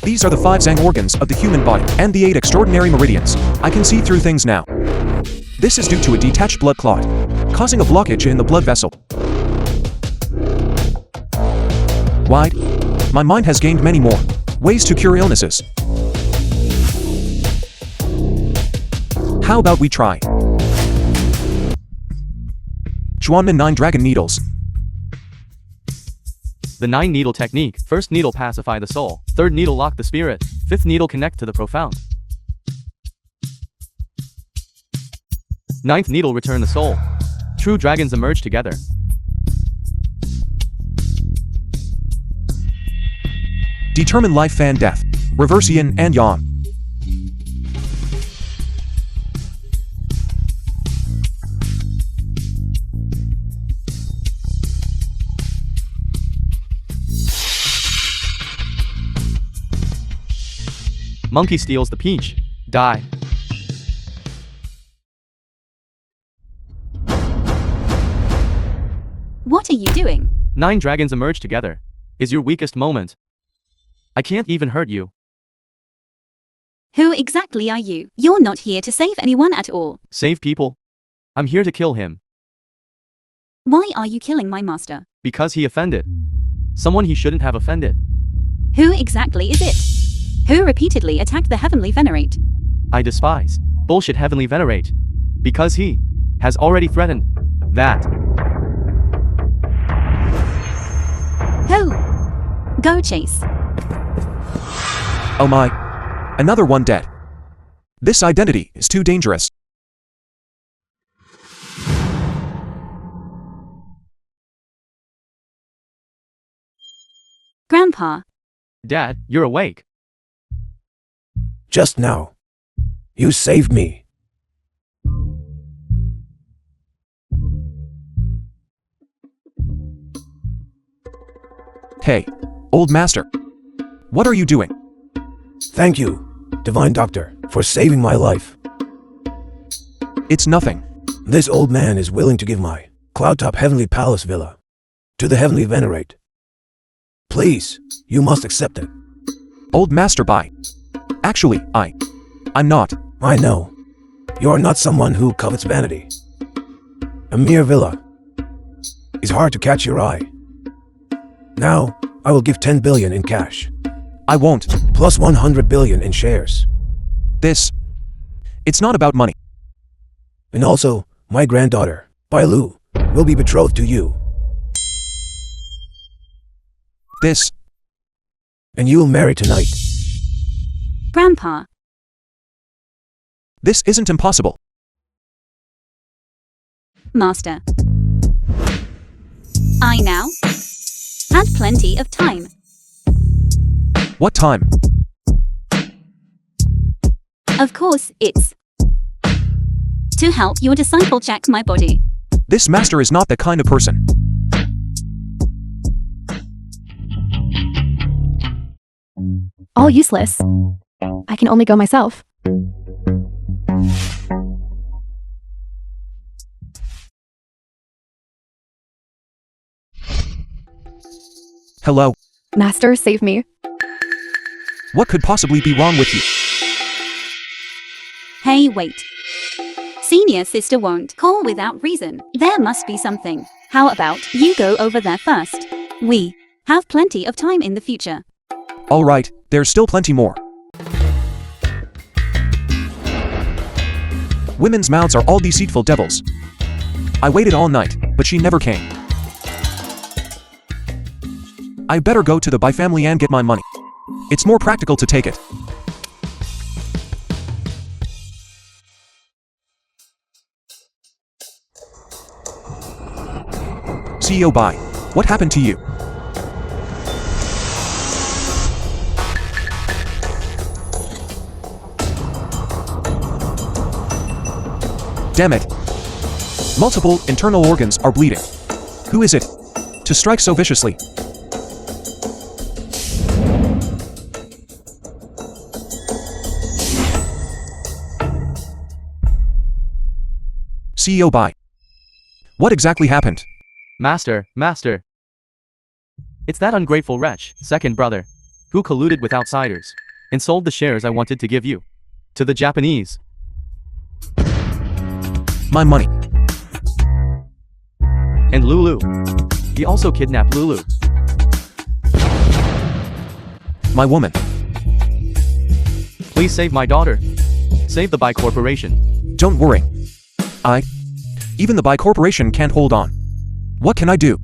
These are the 5 Zhang organs of the human body, and the 8 extraordinary meridians. I can see through things now. This is due to a detached blood clot, causing a blockage in the blood vessel. Wide. My mind has gained many more ways to cure illnesses. How about we try Chuanmin 9 Dragon Needles. The 9 needle technique. First needle pacify the soul. Third needle lock the spirit. Fifth needle connect to the profound. Ninth needle return the soul. True dragons emerge together. Determine life and death. Reverse yin and yang. Monkey steals the peach. Die. What are you doing? 9 dragons emerge together. Is your weakest moment. I can't even hurt you. Who exactly are you? You're not here to save anyone at all. Save people? I'm here to kill him. Why are you killing my master? Because he offended someone he shouldn't have offended. Who exactly is it? Who repeatedly attacked the Heavenly Venerate? I despise bullshit Heavenly Venerate. Because he has already threatened that. Who? Go chase. Oh my. Another one dead. This identity is too dangerous. Grandpa. Dad, you're awake. Just now. You saved me. Hey, old master. What are you doing? Thank you, Divine Doctor, for saving my life. It's nothing. This old man is willing to give my cloud-top Heavenly Palace villa to the Heavenly Venerate. Please, you must accept it. Old master, bye. Actually, I'm not. I know. You are not someone who covets vanity. A mere villa is hard to catch your eye. Now, I will give 10 billion in cash. I won't. Plus 100 billion in shares. It's not about money. And also, my granddaughter, Bailu, will be betrothed to you. And you will marry tonight. Grandpa. This isn't impossible. Master. I now had plenty of time. What time? Of course, it's to help your disciple check my body. This master is not the kind of person. All useless. I can only go myself. Hello? Master, save me. What could possibly be wrong with you? Hey, wait. Senior sister won't call without reason. There must be something. How about you go over there first? We have plenty of time in the future. All right, there's still plenty more. Women's mouths are all deceitful devils. I waited all night, but she never came. I better go to the Bai family and get my money. It's more practical to take it. CEO Bai, what happened to you? Damn it. Multiple internal organs are bleeding. Who is it to strike so viciously? CEO Bai. What exactly happened? Master, master. It's that ungrateful wretch, second brother, who colluded with outsiders and sold the shares I wanted to give you to the Japanese. My money. And Lulu. He also kidnapped Lulu. My woman. Please save my daughter. Save the Bai Corporation. Don't worry. Even the Bai Corporation can't hold on. What can I do?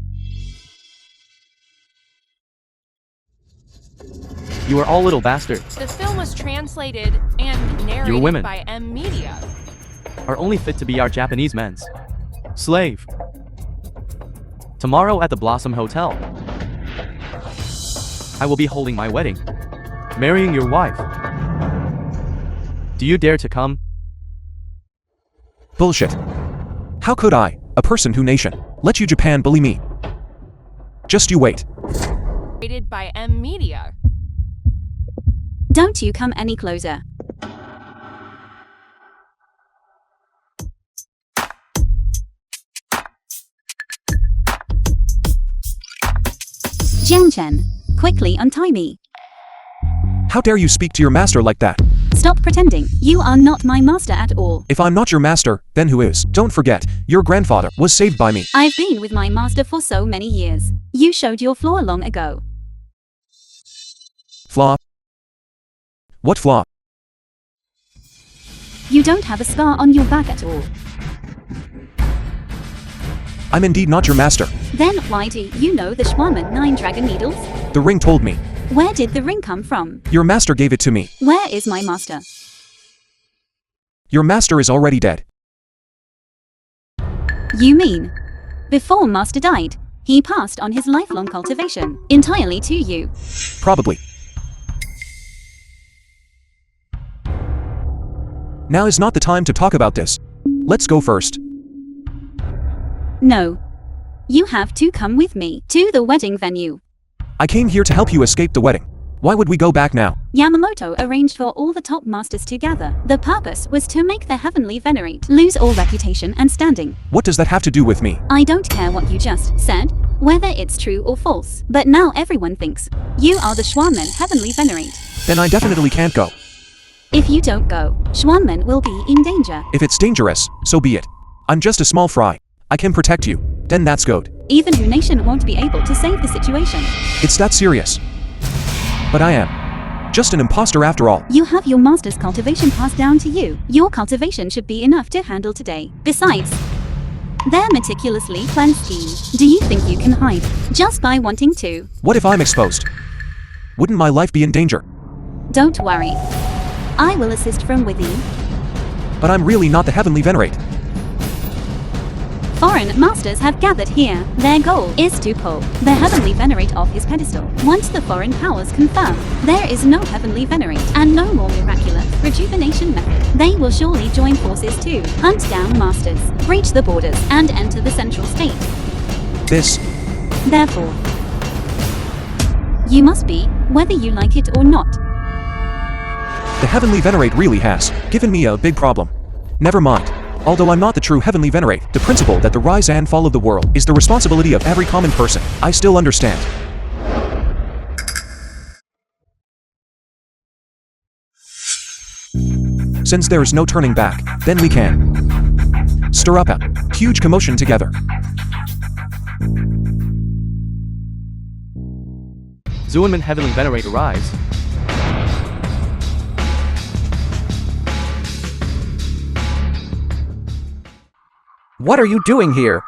You are all little bastards. The film was translated and narrated women. by M Media. Are only fit to be our Japanese men's slave. Tomorrow at the Blossom Hotel, I will be holding my wedding, marrying your wife. Do you dare to come? Bullshit. How could I, a person who nation, let you Japan bully me? Just you wait. Rated by M Media. Don't you come any closer. Jiang Chen, quickly untie me. How dare you speak to your master like that? Stop pretending. You are not my master at all. If I'm not your master, then who is? Don't forget, your grandfather was saved by me. I've been with my master for so many years. You showed your flaw long ago. Flaw? What flaw? You don't have a scar on your back at all. I'm indeed not your master. Then why do you know the Schwaman 9 dragon needles? The ring told me. Where did the ring come from? Your master gave it to me. Where is my master? Your master is already dead. You mean, before master died, he passed on his lifelong cultivation entirely to you? Probably. Now is not the time to talk about this. Let's go first. No. You have to come with me to the wedding venue. I came here to help you escape the wedding. Why would we go back now? Yamamoto arranged for all the top masters to gather. The purpose was to make the heavenly venerate lose all reputation and standing. What does that have to do with me? I don't care what you just said, whether it's true or false. But now everyone thinks you are the Schwanman heavenly venerate. Then I definitely can't go. If you don't go, Schwanman will be in danger. If it's dangerous, so be it. I'm just a small fry. I can protect you. Then that's good. Even Who Nation won't be able to save the situation. It's that serious. But I am just an impostor after all. You have your master's cultivation passed down to you. Your cultivation should be enough to handle today. Besides, their meticulously planned scheme. Do you think you can hide just by wanting to? What if I'm exposed? Wouldn't my life be in danger? Don't worry. I will assist from within. But I'm really not the heavenly venerate. Foreign masters have gathered here. Their goal is to pull the heavenly venerate off his pedestal. Once the foreign powers confirm there is no heavenly venerate and no more miraculous rejuvenation method, they will surely join forces to hunt down masters, breach the borders, and enter the central state. Therefore, you must be, whether you like it or not. The heavenly venerate really has given me a big problem. Never mind. Although I'm not the true heavenly venerate, the principle that the rise and fall of the world is the responsibility of every common person, I still understand. Since there is no turning back, then we can stir up a huge commotion together. Zuenman heavenly venerate arrives. What are you doing here?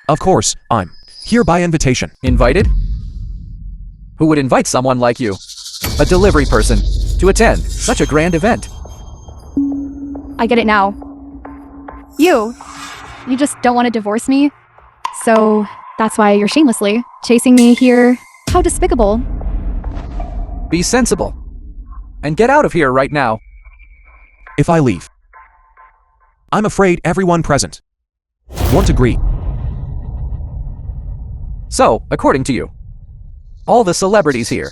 Of course, I'm here by invitation. Invited? Who would invite someone like you, a delivery person, to attend such a grand event? I get it now. You just don't want to divorce me? So that's why you're shamelessly chasing me here. How despicable. Be sensible. And get out of here right now. If I leave, I'm afraid everyone present won't agree. So, according to you, all the celebrities here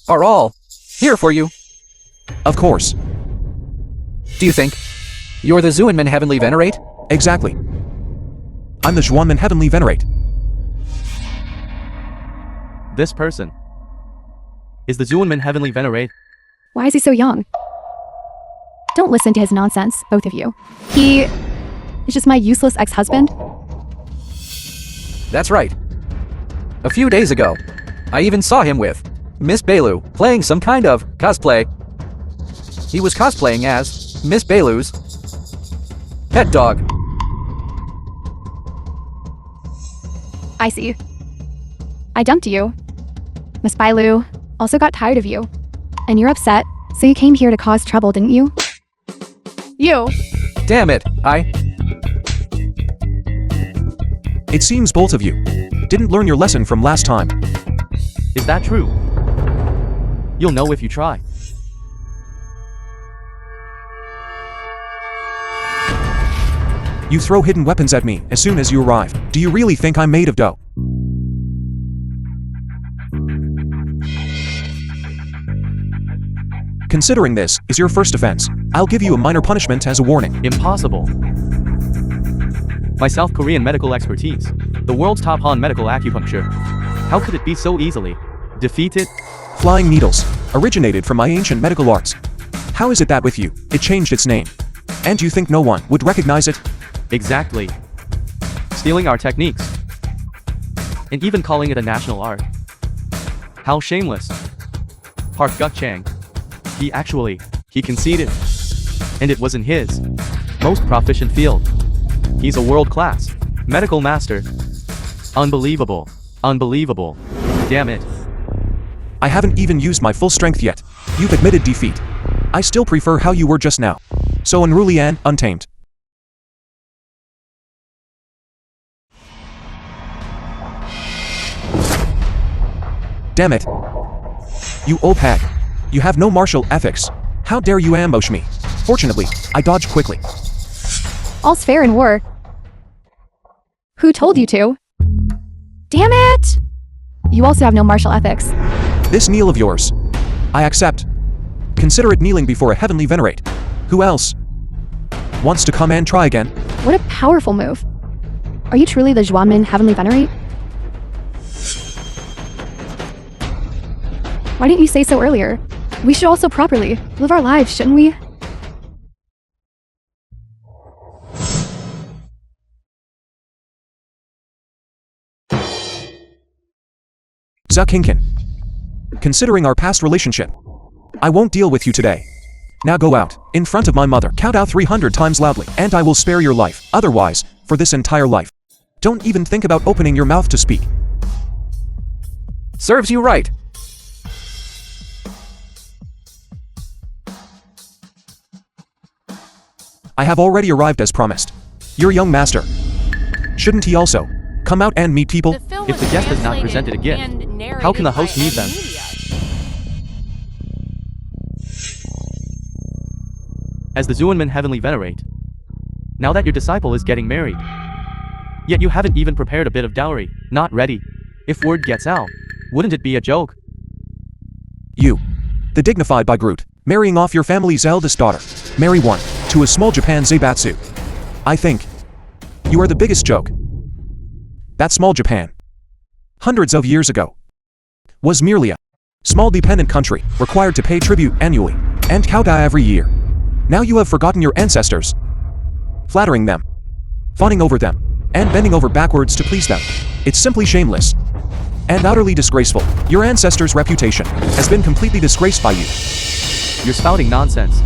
are all here for you. Of course. Do you think you're the Zuenman heavenly venerate? Exactly. I'm the Zhuanmen Heavenly Venerate. This person is the Zhuanmen Heavenly Venerate. Why is he so young? Don't listen to his nonsense, both of you. He is just my useless ex-husband. That's right. A few days ago, I even saw him with Miss Bailu playing some kind of cosplay. He was cosplaying as Miss Bailu's pet dog. I see. I dumped you. Miss Bailu also got tired of you. And you're upset, so you came here to cause trouble, didn't you? You! Damn it, It seems both of you didn't learn your lesson from last time. Is that true? You'll know if you try. You throw hidden weapons at me as soon as you arrive. Do you really think I'm made of dough? Considering this is your first offense, I'll give you a minor punishment as a warning. Impossible. My South Korean medical expertise, the world's top Han medical acupuncture. How could it be so easily defeated? Flying needles originated from my ancient medical arts. How is it that with you, it changed its name? And you think no one would recognize it? Exactly. Stealing our techniques. And even calling it a national art. How shameless. Park Guk-chang. He conceded. And it wasn't his most proficient field. He's a world-class medical master. Unbelievable. Unbelievable. Damn it. I haven't even used my full strength yet. You've admitted defeat. I still prefer how you were just now. So unruly and untamed. Damn it. You old hag. You have no martial ethics. How dare you ambush me? Fortunately, I dodged quickly. All's fair in war. Who told you to? Damn it! You also have no martial ethics. This kneel of yours, I accept. Consider it kneeling before a heavenly venerate. Who else wants to come and try again? What a powerful move. Are you truly the Zhuanmen Heavenly Venerate? Why didn't you say so earlier? We should also properly live our lives, shouldn't we? Zukinkin. Considering our past relationship, I won't deal with you today. Now go out, in front of my mother, count out 300 times loudly, and I will spare your life. Otherwise, for this entire life, don't even think about opening your mouth to speak. Serves you right. I have already arrived as promised. Your young master. Shouldn't he also come out and meet people? The film If the was guest has not translated presented a gift, and how can the narrated host by meet them? media. As the Zhuanmen Heavenly Venerate. Now that your disciple is getting married. Yet you haven't even prepared a bit of dowry. Not ready. If word gets out, wouldn't it be a joke? You, the dignified by Groot, marrying off your family's eldest daughter. Marry one, to a small Japan Zaibatsu. I think you are the biggest joke. That small Japan, hundreds of years ago, was merely a small dependent country, required to pay tribute annually, and kowtow every year. Now you have forgotten your ancestors, flattering them, fawning over them, and bending over backwards to please them. It's simply shameless and utterly disgraceful. Your ancestors' reputation has been completely disgraced by you. You're spouting nonsense.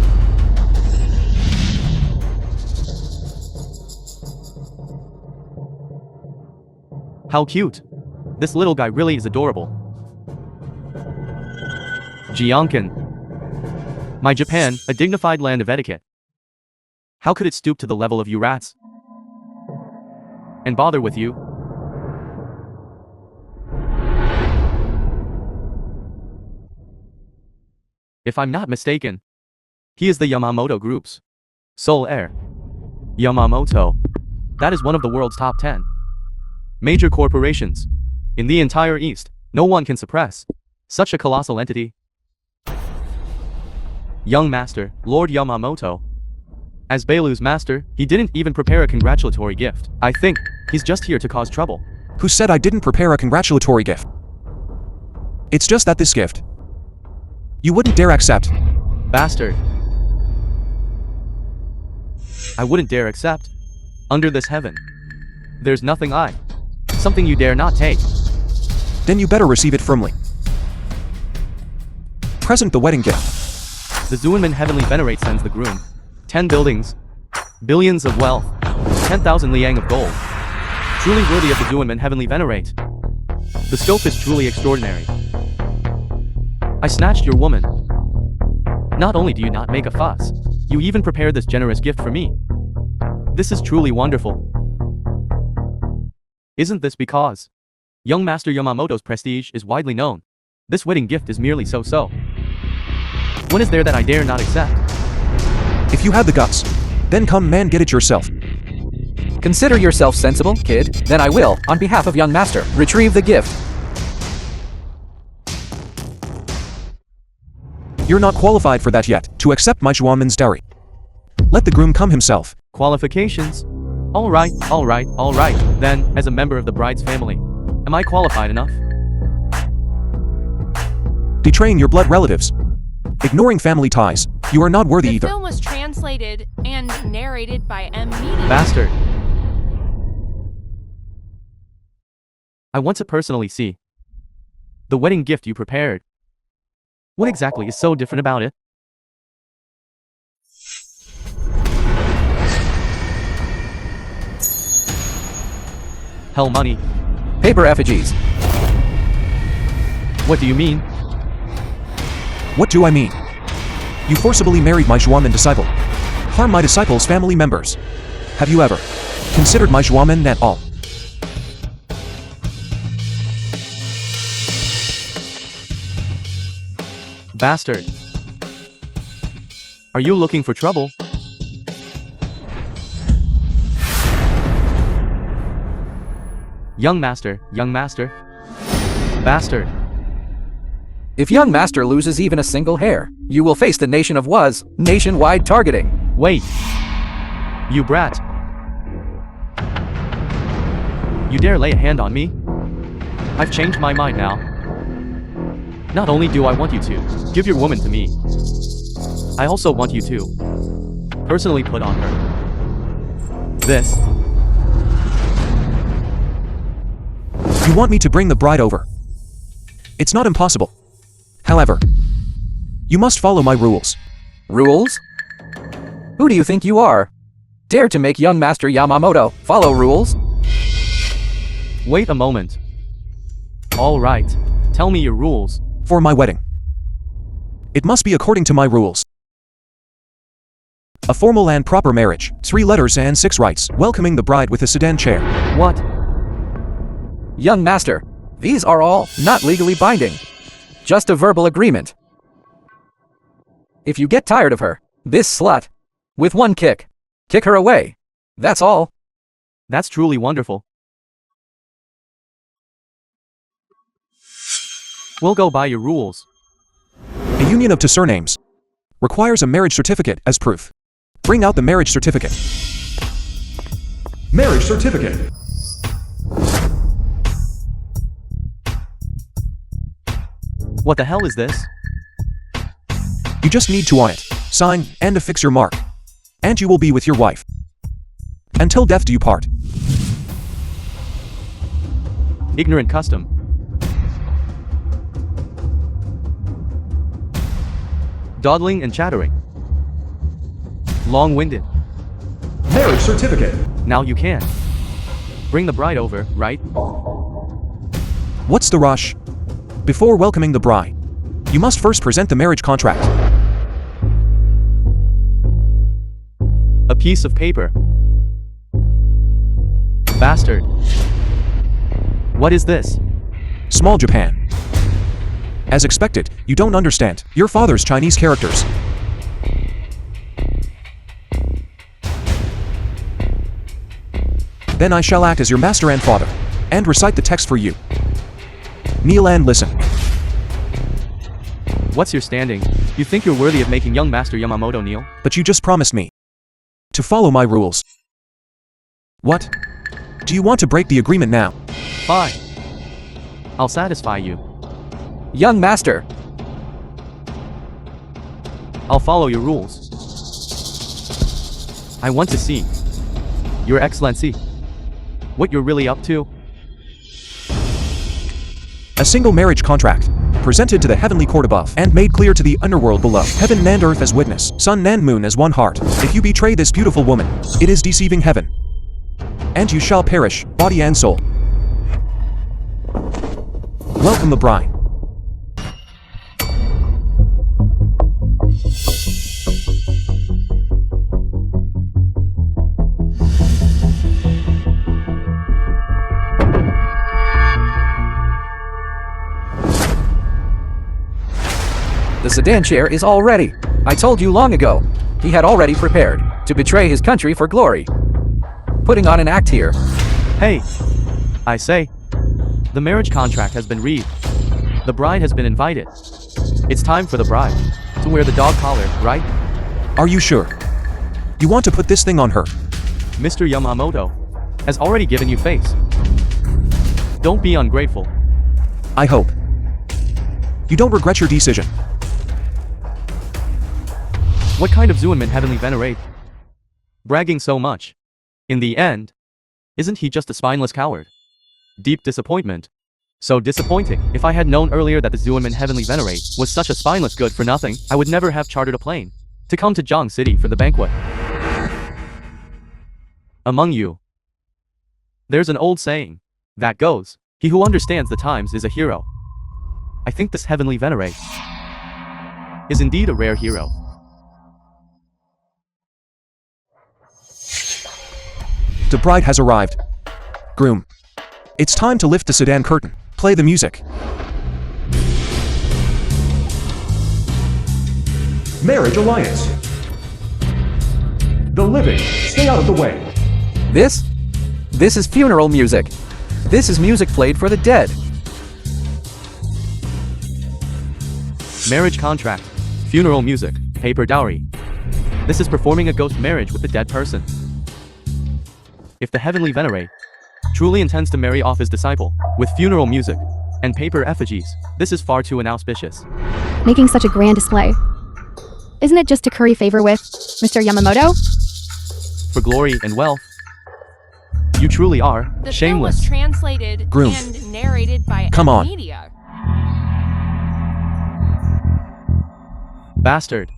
How cute. This little guy really is adorable. Jiangkan. My Japan, a dignified land of etiquette. How could it stoop to the level of you rats? And bother with you? If I'm not mistaken, he is the Yamamoto Group's sole heir. Yamamoto. That is one of the world's top 10 major corporations. In the entire East, no one can suppress such a colossal entity. Young Master, Lord Yamamoto. As Bailu's master, he didn't even prepare a congratulatory gift. I think he's just here to cause trouble. Who said I didn't prepare a congratulatory gift? It's just that this gift you wouldn't dare accept. Bastard. I wouldn't dare accept. Under this heaven, there's nothing something you dare not take. Then you better receive it firmly. Present the wedding gift. The Zuanman heavenly venerate sends the groom 10 buildings, billions of wealth, 10,000 liang of gold. Truly worthy of the Zuanman heavenly venerate. The scope is truly extraordinary. I snatched your woman. Not only do you not make a fuss, you even prepare this generous gift for me. This is truly wonderful. Isn't this because young Master Yamamoto's prestige is widely known? This wedding gift is merely so-so. What is there that I dare not accept? If you have the guts, then come man get it yourself. Consider yourself sensible, kid. Then I will, on behalf of young master, retrieve the gift. You're not qualified for that yet, to accept my Zhuanman's dowry. Let the groom come himself. Qualifications? Alright. Then, as a member of the bride's family, am I qualified enough? Betraying your blood relatives. Ignoring family ties. You are not worthy The either. film was translated and narrated by Media. Bastard. I want to personally see the wedding gift you prepared. What exactly is so different about it? Hell money. Paper effigies. What do you mean? What do I mean? You forcibly married my Zhuanman disciple. Harm my disciple's family members. Have you ever considered my Zhuanman at all? Bastard. Are you looking for trouble? Young master. Bastard. If young master loses even a single hair, you will face the nation of Was nationwide targeting. Wait. You brat. You dare lay a hand on me? I've changed my mind now. Not only do I want you to give your woman to me, I also want you to personally put on her this. You want me to bring the bride over? It's not impossible. However, you must follow my rules. Rules? Who do you think you are? Dare to make young master Yamamoto follow rules? Wait a moment. All right, tell me your rules. For my wedding, it must be according to my rules. A formal and proper marriage, 3 letters and 6 rights, welcoming the bride with a sedan chair. What? Young master, these are all not legally binding. Just a verbal agreement. If you get tired of her, this slut, with one kick her away. That's all. That's truly wonderful. We'll go by your rules. A union of 2 surnames requires a marriage certificate as proof. Bring out the marriage certificate. Marriage certificate. What the hell is this? You just need to on it, sign, and affix your mark. And you will be with your wife. Until death do you part. Ignorant custom. Dawdling and chattering. Long-winded. Marriage certificate. Now you can bring the bride over, right? What's the rush? Before welcoming the bride, you must first present the marriage contract. A piece of paper. Bastard. What is this? Small Japan. As expected, you don't understand your father's Chinese characters. Then I shall act as your master and father, and recite the text for you. Kneel and listen. What's your standing? You think you're worthy of making young Master Yamamoto kneel? But you just promised me To follow my rules. What? Do you want to break the agreement now? Fine. I'll satisfy you. Young master. I'll follow your rules. I want to see, Your Excellency, what you're really up to. A single marriage contract, presented to the heavenly court above, and made clear to the underworld below. Heaven and earth as witness, sun and moon as one heart. If you betray this beautiful woman, it is deceiving heaven. And you shall perish, body and soul. Welcome the bride. The sedan chair is all ready. I told you long ago. He had already prepared to betray his country for glory. Putting on an act here. Hey, I say, the marriage contract has been read. The bride has been invited. It's time for the bride to wear the dog collar, right? Are you sure? You want to put this thing on her? Mr. Yamamoto has already given you face. Don't be ungrateful. I hope. You don't regret your decision. What kind of Zuenman heavenly venerate? Bragging so much. In the end, isn't he just a spineless coward? Deep disappointment. So disappointing. If I had known earlier that the Zuenman heavenly venerate was such a spineless good for nothing, I would never have chartered a plane to come to Zhang City for the banquet. Among you, there's an old saying that goes, he who understands the times is a hero. I think this heavenly venerate is indeed a rare hero. The bride has arrived. Groom. It's time to lift the sedan curtain. Play the music. Marriage alliance. The living, stay out of the way. This is funeral music. This is music played for the dead. Marriage contract, funeral music, paper dowry. This is performing a ghost marriage with the dead person. If the heavenly venerate truly intends to marry off his disciple with funeral music and paper effigies, this is far too inauspicious. Making such a grand display. Isn't it just to curry favor with Mr. Yamamoto? For glory and wealth, you truly are The shameless. film was translated Groom. and narrated by Come on. Media. Bastard.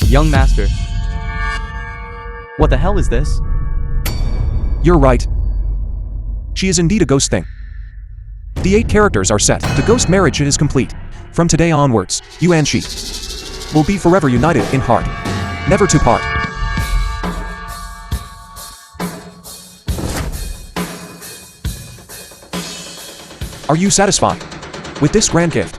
Young master. What the hell is this? You're right. She is indeed a ghost thing. The 8 characters are set. The ghost marriage is complete. From today onwards, you and she will be forever united in heart, never to part. Are you satisfied with this grand gift?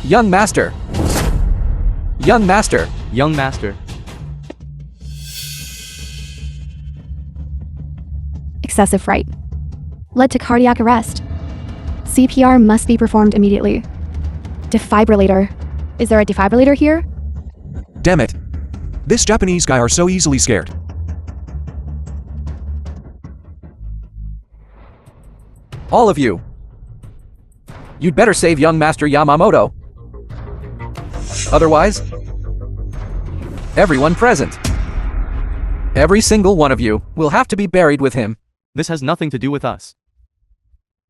Young master. Young master. Young master. Excessive fright. Led to cardiac arrest. CPR must be performed immediately. Defibrillator. Is there a defibrillator here? Damn it. This Japanese guy are so easily scared. All of you. You'd better save young Master Yamamoto. Otherwise, everyone present, every single one of you, will have to be buried with him. This has nothing to do with us.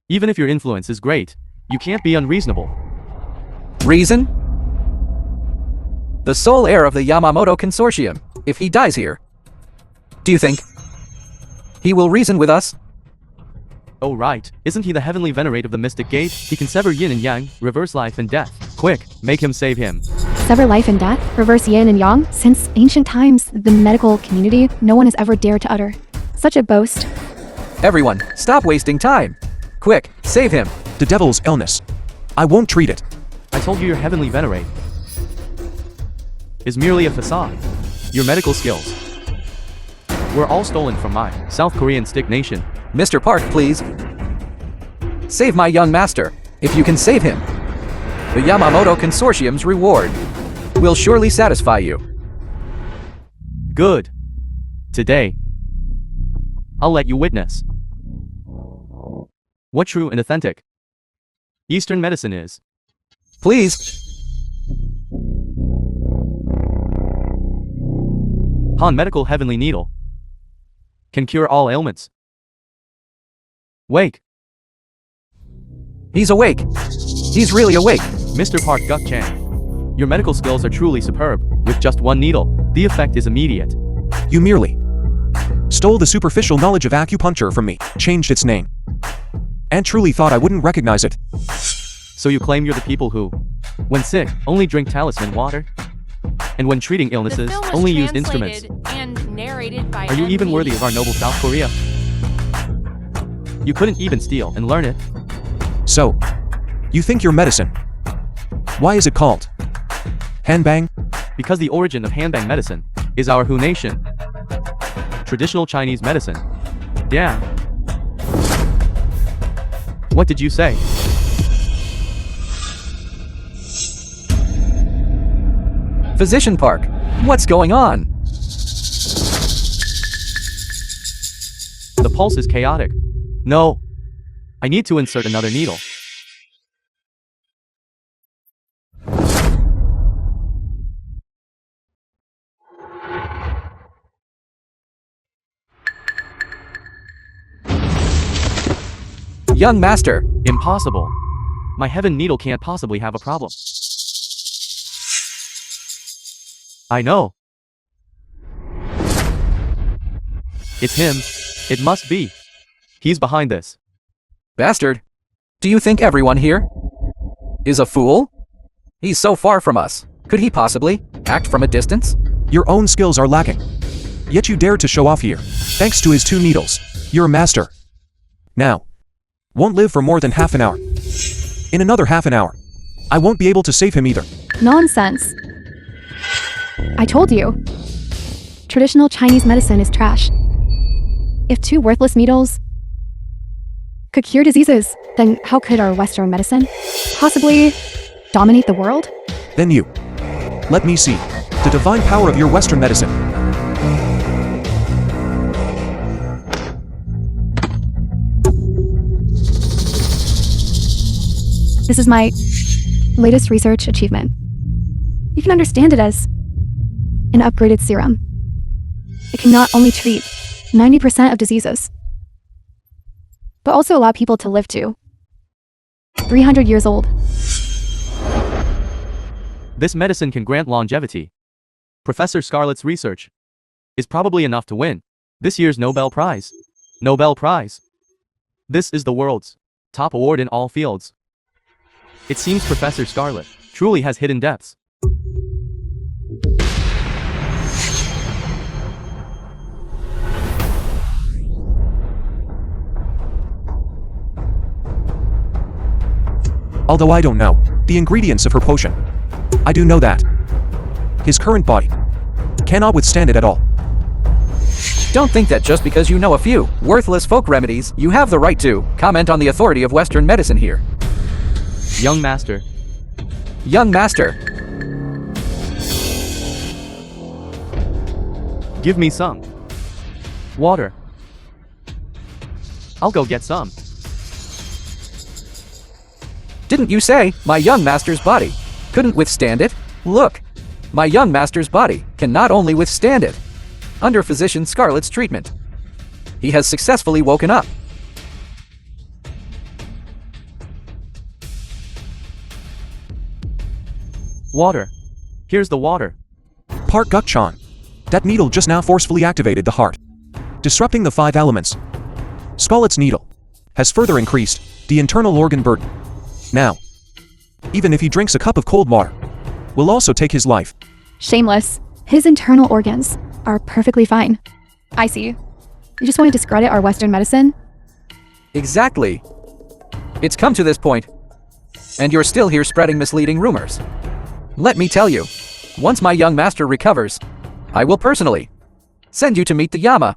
Even if your influence is great, you can't be unreasonable. Reason? The sole heir of the Yamamoto Consortium. If he dies here, do you think he will reason with us? Oh right, isn't he the heavenly venerate of the mystic gate? He can sever yin and yang, reverse life and death. Quick, make him save him. Sever life and death? Reverse yin and yang? Since ancient times, the medical community, no one has ever dared to utter such a boast. Everyone, stop wasting time. Quick, save him. The devil's illness. I won't treat it. I told you your heavenly venerate is merely a facade. Your medical skills were all stolen from my South Korean stick nation. Mr. Park, please. Save my young master. If you can save him, the Yamamoto Consortium's reward will surely satisfy you. Good. Today, I'll let you witness what true and authentic Eastern medicine is. Please. Han medical heavenly needle can cure all ailments. Wake. He's awake. He's really awake. Mr. Park Guk-chan, your medical skills are truly superb. With just one needle, the effect is immediate. You merely stole the superficial knowledge of acupuncture from me, changed its name, and truly thought I wouldn't recognize it. So you claim you're the people who, when sick, only drink talisman water? And when treating The illnesses, film was only use instruments? translated and narrated by Are you even M. worthy of our noble South Korea? You couldn't even steal and learn it. So, you think you're medicine? Why is it called Hanbang? Because the origin of Hanbang medicine is our Hu nation. Traditional Chinese medicine. Yeah. What did you say? Physician Park, what's going on? The pulse is chaotic. No. I need to insert another needle. Young master. Impossible. My heaven needle can't possibly have a problem. I know. It's him. It must be. He's behind this. Bastard. Do you think everyone here is a fool? He's so far from us. Could he possibly act from a distance? Your own skills are lacking. Yet you dared to show off here. Thanks to his 2 needles. You're a master. Now. Won't live for more than half an hour. In another half an hour, I won't be able to save him either. Nonsense. I told you. Traditional Chinese medicine is trash. If 2 worthless needles could cure diseases, then how could our Western medicine possibly dominate the world? Then you. Let me see the divine power of your Western medicine. This is my latest research achievement. You can understand it as an upgraded serum. It can not only treat 90% of diseases, but also allow people to live to 300 years old. This medicine can grant longevity. Professor Scarlett's research is probably enough to win this year's Nobel Prize. Nobel Prize. This is the world's top award in all fields. It seems Professor Scarlett truly has hidden depths. Although I don't know the ingredients of her potion, I do know that his current body cannot withstand it at all. Don't think that just because you know a few worthless folk remedies, you have the right to comment on the authority of Western medicine here. Young master. Young master. Give me some water. I'll go get some. Didn't you say my young master's body couldn't withstand it? Look, my young master's body can not only withstand it, under Physician Scarlett's treatment, he has successfully woken up. Water. Here's the water. Park Guk-chan. That needle just now forcefully activated the heart, disrupting the 5 elements. Scarlett's needle has further increased the internal organ burden. Now, even if he drinks a cup of cold water, will also take his life. Shameless. His internal organs are perfectly fine. I see. You just want to discredit our Western medicine? Exactly. It's come to this point, And you're still here spreading misleading rumors. Let me tell you, once my young master recovers, I will personally send you to meet the Yama.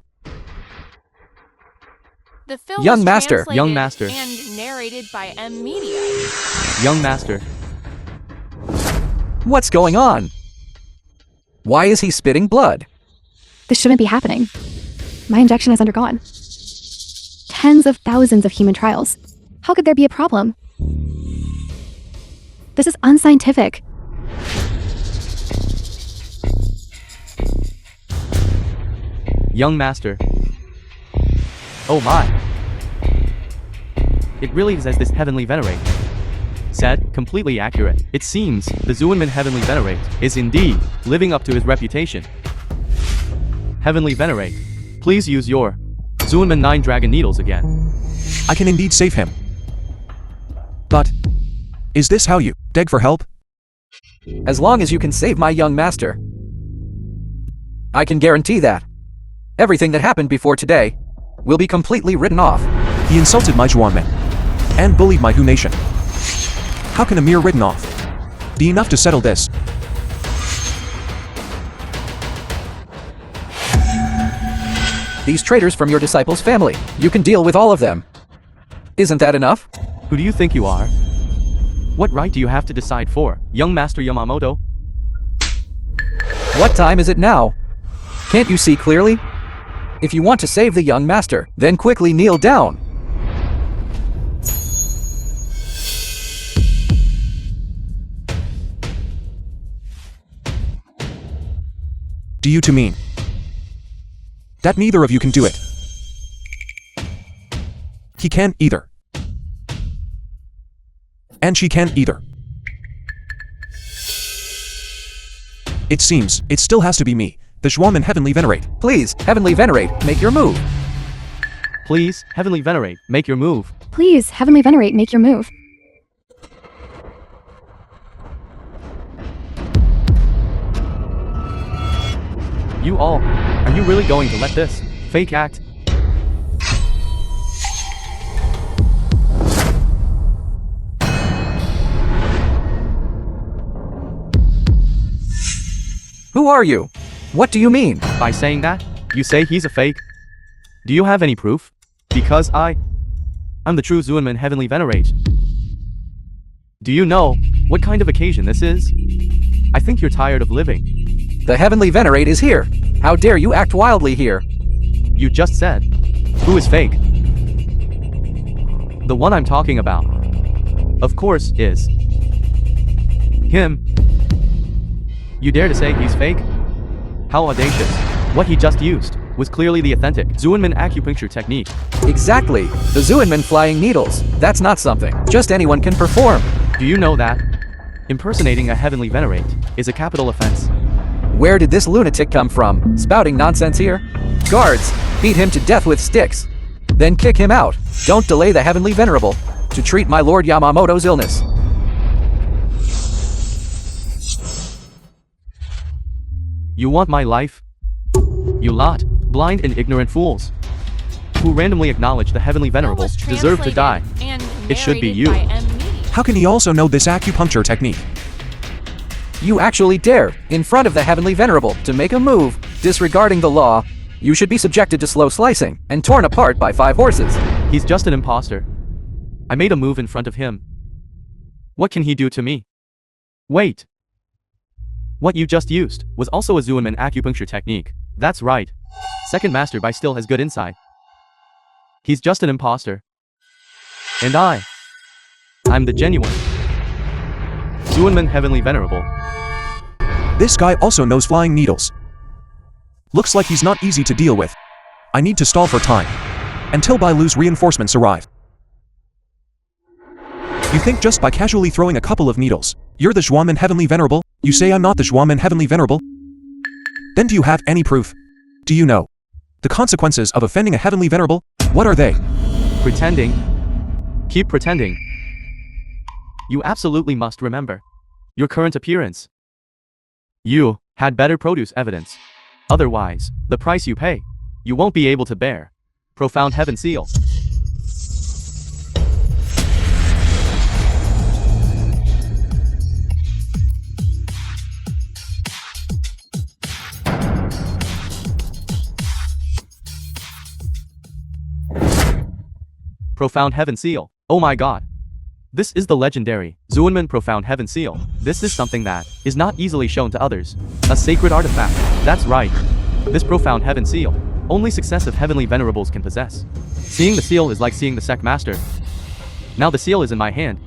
The film Young was Master. translated Young Master. and narrated by M Media. Young master. What's going on? Why is he spitting blood? This shouldn't be happening. My injection has undergone tens of thousands of human trials. How could there be a problem? This is unscientific. Young master. Oh my. It really is as this heavenly venerate said, completely accurate. It seems the Zuenman heavenly venerate is indeed living up to his reputation. Heavenly venerate, please use your Zuenman 9 dragon needles again. I can indeed save him. But is this how you beg for help? As long as you can save my young master, I can guarantee that everything that happened before today will be completely written off. He insulted my Zhuanmen and bullied my Hu nation. How can a mere written off be enough to settle this? These traitors from your disciples' family, you can deal with all of them. Isn't that enough? Who do you think you are? What right do you have to decide for, young master Yamamoto? What time is it now? Can't you see clearly? If you want to save the young master, then quickly kneel down. Do you to mean that neither of you can do it? He can't either. And she can't either. It seems it still has to be me, the Zhuanmen heavenly venerate. Please, heavenly venerate, make your move. Please, heavenly venerate, make your move. Please, heavenly venerate, make your move. You all, are you really going to let this fake act? Who are you? What do you mean? By saying that, you say he's a fake? Do you have any proof? Because I'm the true Zuenman heavenly venerate. Do you know what kind of occasion this is? I think you're tired of living. The heavenly venerate is here. How dare you act wildly here? You just said, who is fake? The one I'm talking about, of course, is him. You dare to say he's fake? How audacious. What he just used was clearly the authentic Zuenman acupuncture technique. Exactly. The Zuenman flying needles. That's not something just anyone can perform. Do you know that impersonating a heavenly venerate is a capital offense? Where did this lunatic come from, spouting nonsense here? Guards, beat him to death with sticks. Then kick him out. Don't delay the heavenly venerable to treat my lord Yamamoto's illness. You want my life? You lot, blind and ignorant fools, who randomly acknowledge the heavenly venerable Was deserve to die. translated and It should be narrated you. by M Media. How can he also know this acupuncture technique? You actually dare, in front of the heavenly venerable, to make a move, disregarding the law. You should be subjected to slow slicing and torn apart by 5 horses. He's just an impostor. I made a move in front of him. What can he do to me? Wait. What you just used was also a Zuenman acupuncture technique. That's right. Second master by still has good insight. He's just an impostor. And I'm the genuine Zuenman heavenly venerable. This guy also knows flying needles. Looks like he's not easy to deal with. I need to stall for time until Bailu's reinforcements arrive. You think just by casually throwing a couple of needles, you're the Zhuanmen heavenly venerable? You say I'm not the Zhuanmen heavenly venerable? Then do you have any proof? Do you know the consequences of offending a heavenly venerable? What are they? Pretending. Keep pretending. You absolutely must remember your current appearance. You had better produce evidence. Otherwise, the price you pay, you won't be able to bear. Profound heaven seal. Profound Heaven Seal. Oh my god. This is the legendary Zuanman Profound Heaven Seal. This is something that is not easily shown to others. A sacred artifact. That's right. This Profound Heaven Seal, only successive heavenly venerables can possess. Seeing the seal is like seeing the sect master. Now the seal is in my hand.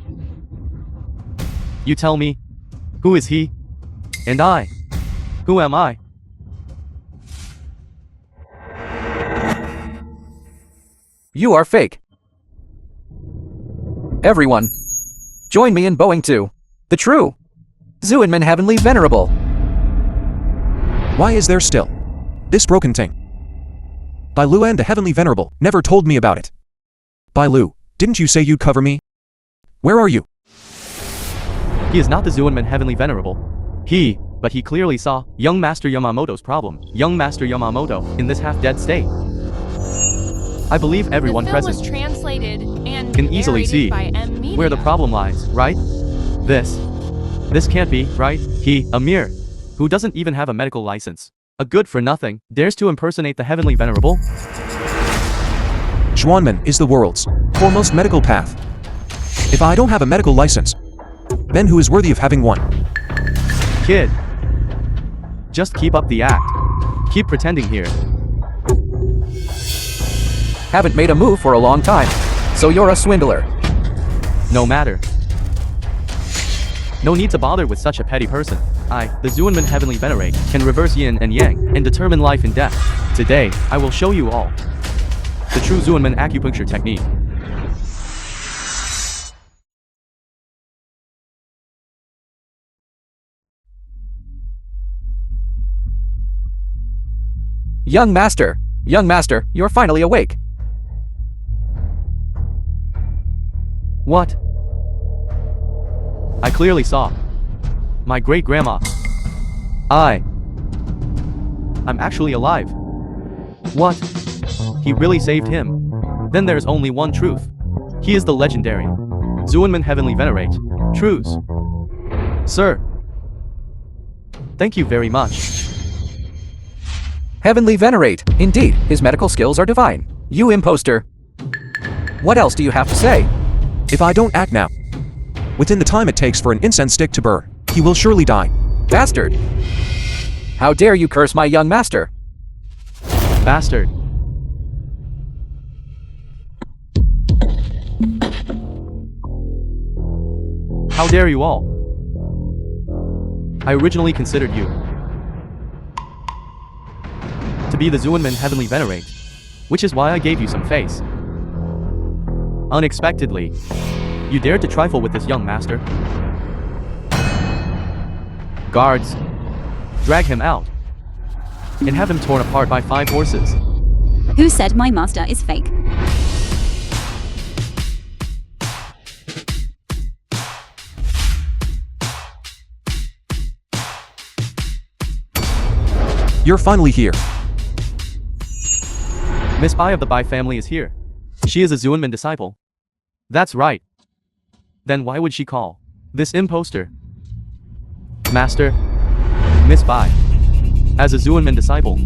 You tell me, who is he? And I, who am I? You are fake. Everyone, join me in bowing to the true Zuanman Heavenly Venerable. Why is there still this broken thing? Bai Lu and the Heavenly Venerable never told me about it. Bai Lu, didn't you say you'd cover me? Where are you? He is not the Zuanman Heavenly Venerable. But he clearly saw young Master Yamamoto's problem. Young Master Yamamoto in this half-dead state. I believe everyone the film present was translated and can easily narrated see by M Media. where the problem lies, right? This can't be, right? He, Amir, who doesn't even have a medical license, a good-for-nothing, dares to impersonate the Heavenly Venerable? Xuanmen is the world's foremost medical path. If I don't have a medical license, then who is worthy of having one? Kid, just keep up the act. Keep pretending here. Haven't made a move for a long time, so you're a swindler. No matter. No need to bother with such a petty person. I, the Zuanman Heavenly Venerate, can reverse yin and yang and determine life and death. Today, I will show you all the true Zuanman acupuncture technique. Young Master, you're finally awake. What? I clearly saw my great-grandma. I'm actually alive. What? He really saved him. Then there's only one truth. He is the legendary Zuanman Heavenly Venerate. Trues. Sir. Thank you very much. Heavenly Venerate, indeed, his medical skills are divine. You impostor. What else do you have to say? If I don't act now, within the time it takes for an incense stick to burn, he will surely die. Bastard! How dare you curse my young master? Bastard. How dare you all? I originally considered you to be the Zuanman Heavenly Venerate, which is why I gave you some face. Unexpectedly, you dared to trifle with this young master. Guards, drag him out and have him torn apart by 5 horses. Who said my master is fake? You're finally here. Miss Bai of the Bai family is here. She is a Zuanman disciple. That's right. Then why would she call this impostor Master Miss Bai as a Zuanman disciple?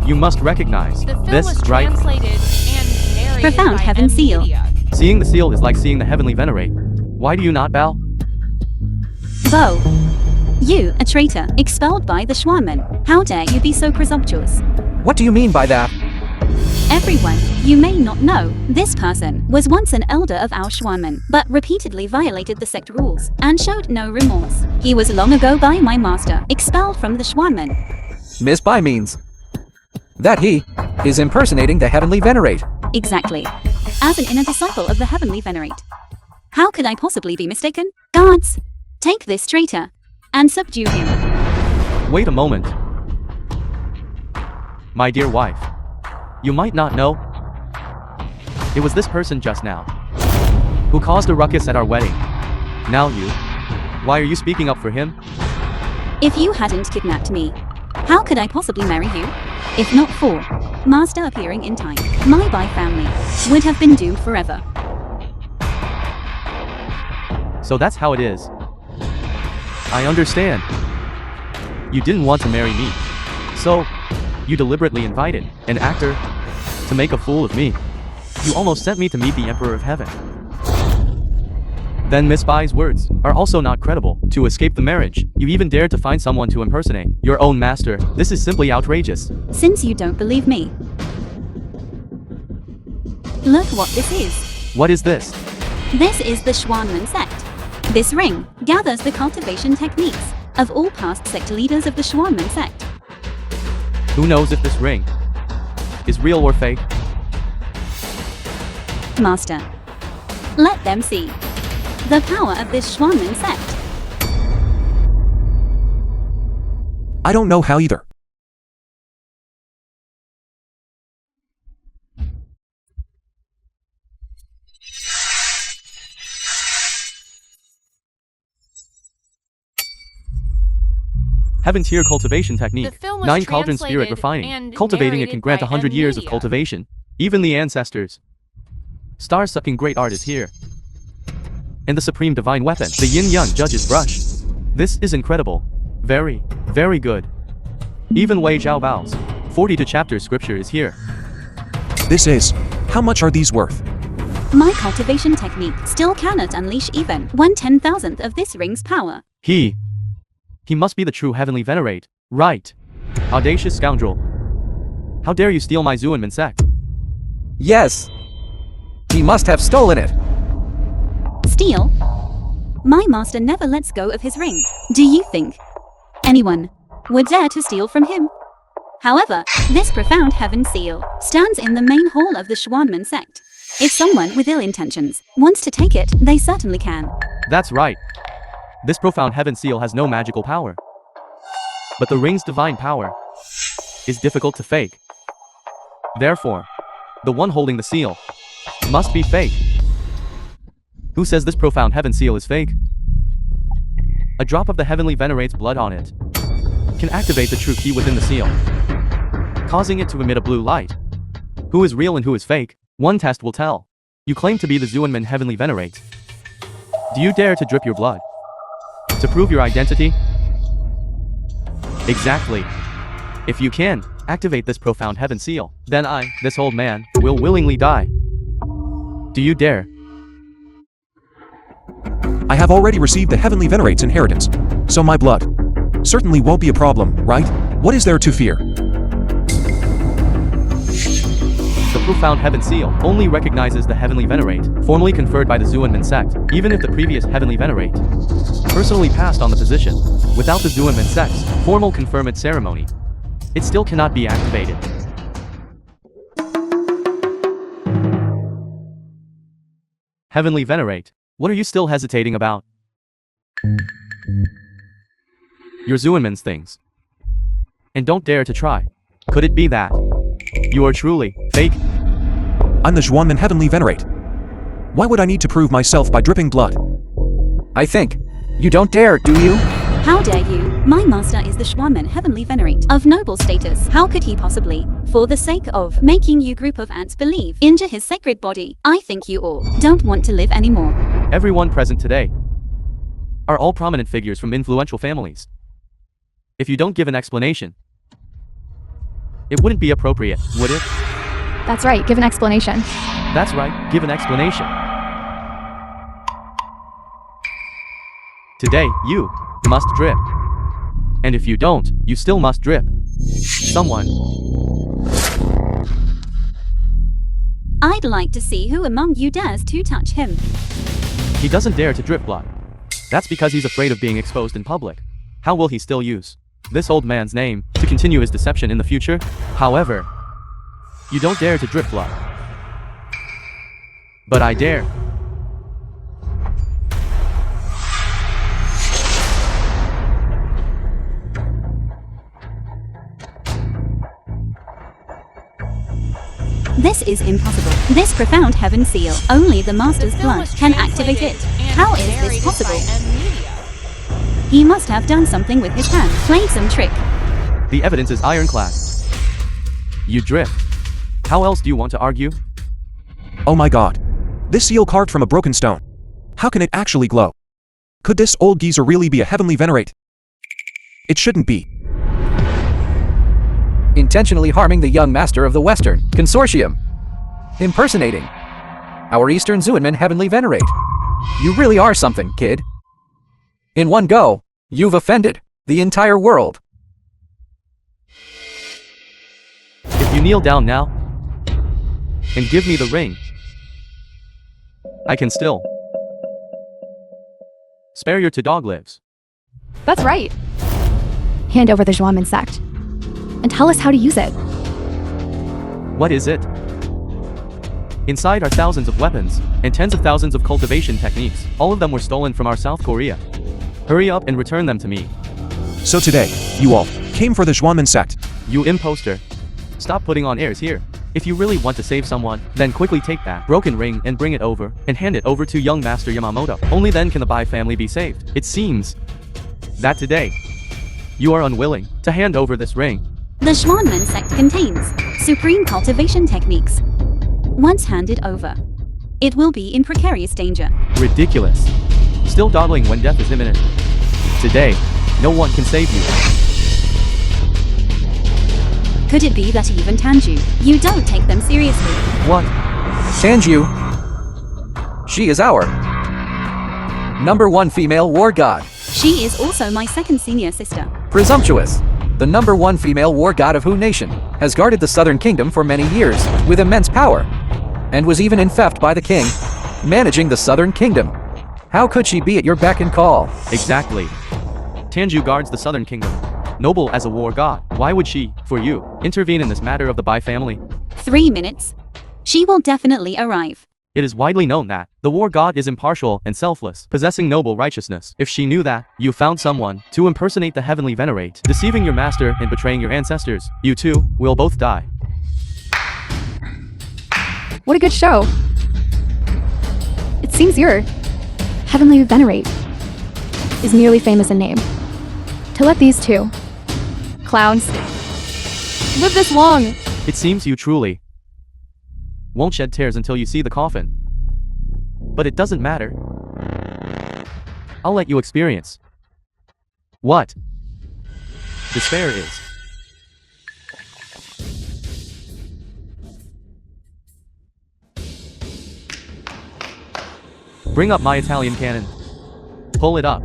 You must recognize The film this, was right? translated and narrated Profound by Heaven M Seal. Media. Seeing the seal is like seeing the Heavenly Venerate. Why do you not bow? Bo. You, a traitor, expelled by the Xuanmen. How dare you be so presumptuous? What do you mean by that? Everyone, you may not know, this person was once an elder of our Xuanmen, but repeatedly violated the sect rules and showed no remorse. He was long ago by my master, expelled from the Xuanmen. Miss Bai means that he is impersonating the Heavenly Venerate. Exactly. As an inner disciple of the Heavenly Venerate. How could I possibly be mistaken? Guards, take this traitor and subdue him. Wait a moment. My dear wife, you might not know. It was this person just now who caused a ruckus at our wedding. Now you, why are you speaking up for him? If you hadn't kidnapped me, how could I possibly marry you? If not for Master appearing in time, my Bai family would have been doomed forever. So that's how it is. I understand. You didn't want to marry me. So, you deliberately invited an actor to make a fool of me. You almost sent me to meet the Emperor of Heaven. Then Miss Bai's words are also not credible. To escape the marriage, you even dared to find someone to impersonate your own master. This is simply outrageous. Since you don't believe me, look what this is. What is this? This is the Schwanman sect. This ring gathers the cultivation techniques of all past sect leaders of the Schwanman sect. Who knows if this ring is real or fake? Master, let them see the power of this Schwanman sect. I don't know how either. Heaven's here cultivation technique. The film was 9 cauldron spirit translated refining. and Cultivating it can narrated grant by 100 years of media. cultivation. Even the ancestors. Star-sucking great art is here. And the supreme divine weapon, the yin-yang judge's brush. This is incredible. Very, very good. Even Wei Zhao Bao's 42 chapters scripture is here. This is. How much are these worth? My cultivation technique still cannot unleash even 1/10,000th of this ring's power. He must be the true heavenly venerate. Right. Audacious scoundrel. How dare you steal my Zuanmin sect? Yes. He must have stolen it. Steal? My master never lets go of his ring. Do you think anyone would dare to steal from him? However, this profound heaven seal stands in the main hall of the Schwanman sect. If someone with ill intentions wants to take it, they certainly can. That's right. This profound heaven seal has no magical power. But the ring's divine power is difficult to fake. Therefore, the one holding the seal must be fake. Who says this profound heaven seal is fake? A drop of the heavenly venerate's blood on it can activate the true key within the seal, causing it to emit a blue light. Who is real and who is fake? One test will tell. You claim to be the Zuanmin heavenly venerate. Do you dare to drip your blood to prove your identity? Exactly. If you can activate this profound heaven seal, then I, this old man, will willingly die. Do you dare? I have already received the heavenly venerate's inheritance, so my blood certainly won't be a problem, right? What is there to fear? The profound heaven seal only recognizes the heavenly venerate, formally conferred by the Zuanmin sect, even if the previous heavenly venerate personally passed on the position. Without the Zuanmin sect's formal conferment ceremony, it still cannot be activated. Heavenly venerate, what are you still hesitating about? Your Zuanmin's things. And don't dare to try. Could it be that you are truly fake? I'm the Schwanman heavenly venerate. Why would I need to prove myself by dripping blood? I think. You don't dare, do you? How dare you? My master is the Schwanman heavenly venerate of noble status. How could he possibly, for the sake of making you group of ants believe, injure his sacred body? I think you all don't want to live anymore. Everyone present today are all prominent figures from influential families. If you don't give an explanation, it wouldn't be appropriate, would it? That's right, give an explanation. That's right, give an explanation. Today, you must drip. And if you don't, you still must drip. Someone. I'd like to see who among you dares to touch him. He doesn't dare to drip blood. That's because he's afraid of being exposed in public. How will he still use this old man's name to continue his deception in the future? However, you don't dare to drip blood. But I dare. This is impossible. This profound heaven seal, only the master's The film blood was can activate it. translated and How is this narrated possible? by media. He must have done something with his hand, played some trick. The evidence is ironclad. You drip. How else do you want to argue? Oh my god. This seal carved from a broken stone. How can it actually glow? Could this old geezer really be a heavenly venerate? It shouldn't be. Intentionally harming the young master of the Western Consortium. impersonating our Eastern Zuinman Heavenly Venerate. You really are something, kid. In one go, you've offended the entire world. If you kneel down now and give me the ring, I can still spare your two dog lives. That's right. Hand over the Zhuamen sect. And tell us how to use it. What is it? Inside are thousands of weapons and tens of thousands of cultivation techniques. All of them were stolen from our South Korea. Hurry up and return them to me. So today, you all came for the Zhuanmen sect. You impostor. Stop putting on airs here. If you really want to save someone, then quickly take that broken ring and bring it over and hand it over to young Master Yamamoto. Only then can the Bai family be saved. It seems that today, you are unwilling to hand over this ring. The Zhuanmen sect contains supreme cultivation techniques. Once handed over, it will be in precarious danger. Ridiculous. Still dawdling when death is imminent. Today, no one can save you. Could it be that even Tanju, you don't take them seriously? What? Sanju. She is our #1 female war god. She is also my second senior sister. Presumptuous. The #1 female war god of Hu Nation has guarded the Southern Kingdom for many years with immense power, and was even in theft by the king, managing the Southern Kingdom. How could she be at your beck and call? Exactly. Tanju guards the Southern Kingdom. Noble as a war god, why would she, for you, intervene in this matter of the Bai family? 3 minutes. She will definitely arrive. It is widely known that the war god is impartial and selfless, possessing noble righteousness. If she knew that you found someone to impersonate the Heavenly Venerate, deceiving your master and betraying your ancestors, you two will both die. What a good show. It seems your Heavenly Venerate is merely famous in name. To let these two clowns live this long. It seems you truly won't shed tears until you see the coffin. But it doesn't matter. I'll let you experience what despair is. Bring up my Italian cannon. Pull it up.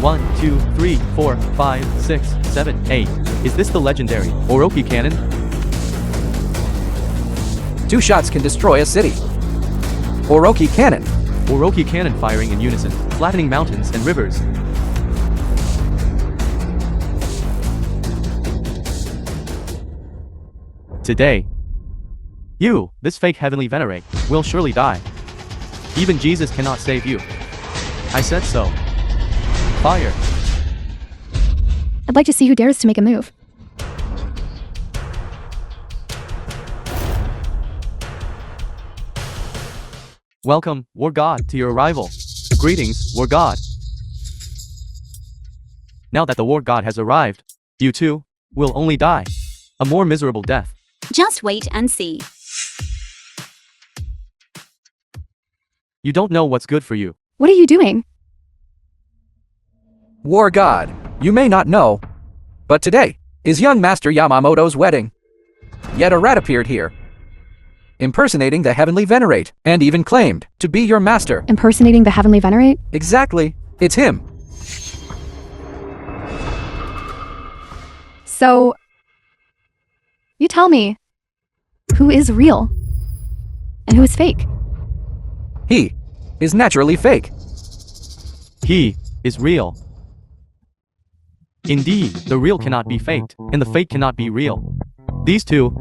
One, two, three, four, 5, 6, 7, 8. Is this the legendary Oroki cannon? 2 shots can destroy a city. Oroki cannon. Oroki cannon firing in unison, flattening mountains and rivers. Today, you, this fake Heavenly Venerate, will surely die. Even Jesus cannot save you. I said so. Fire. I'd like to see who dares to make a move. Welcome, War God, to your arrival. Greetings, War God. Now that the War God has arrived, you two will only die a more miserable death. Just wait and see. You don't know what's good for you. What are you doing? War god, you may not know, but today is young Master Yamamoto's wedding. Yet a rat appeared here, impersonating the Heavenly Venerate, and even claimed to be your master. Impersonating the Heavenly Venerate? Exactly, it's him. So, you tell me, who is real? And who is fake? He is naturally fake. He is real. Indeed, the real cannot be faked, and the fake cannot be real. These two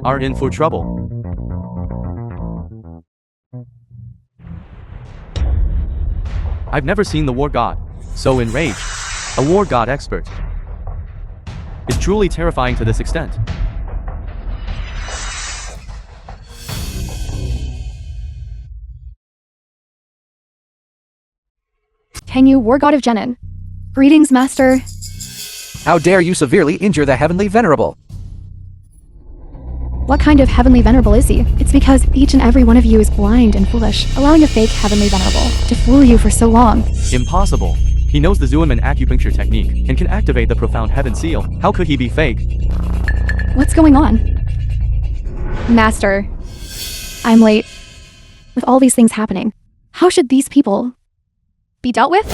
are in for trouble. I've never seen the War God so enraged. A War God expert is truly terrifying to this extent. Can you, War God of Genin? Greetings, Master. How dare you severely injure the Heavenly Venerable? What kind of heavenly venerable is he? It's because each and every one of you is blind and foolish, allowing a fake heavenly venerable to fool you for so long. Impossible. He knows the Zuenman acupuncture technique and can activate the profound heaven seal. How could he be fake? What's going on? Master, I'm late. With all these things happening, how should these people be dealt with?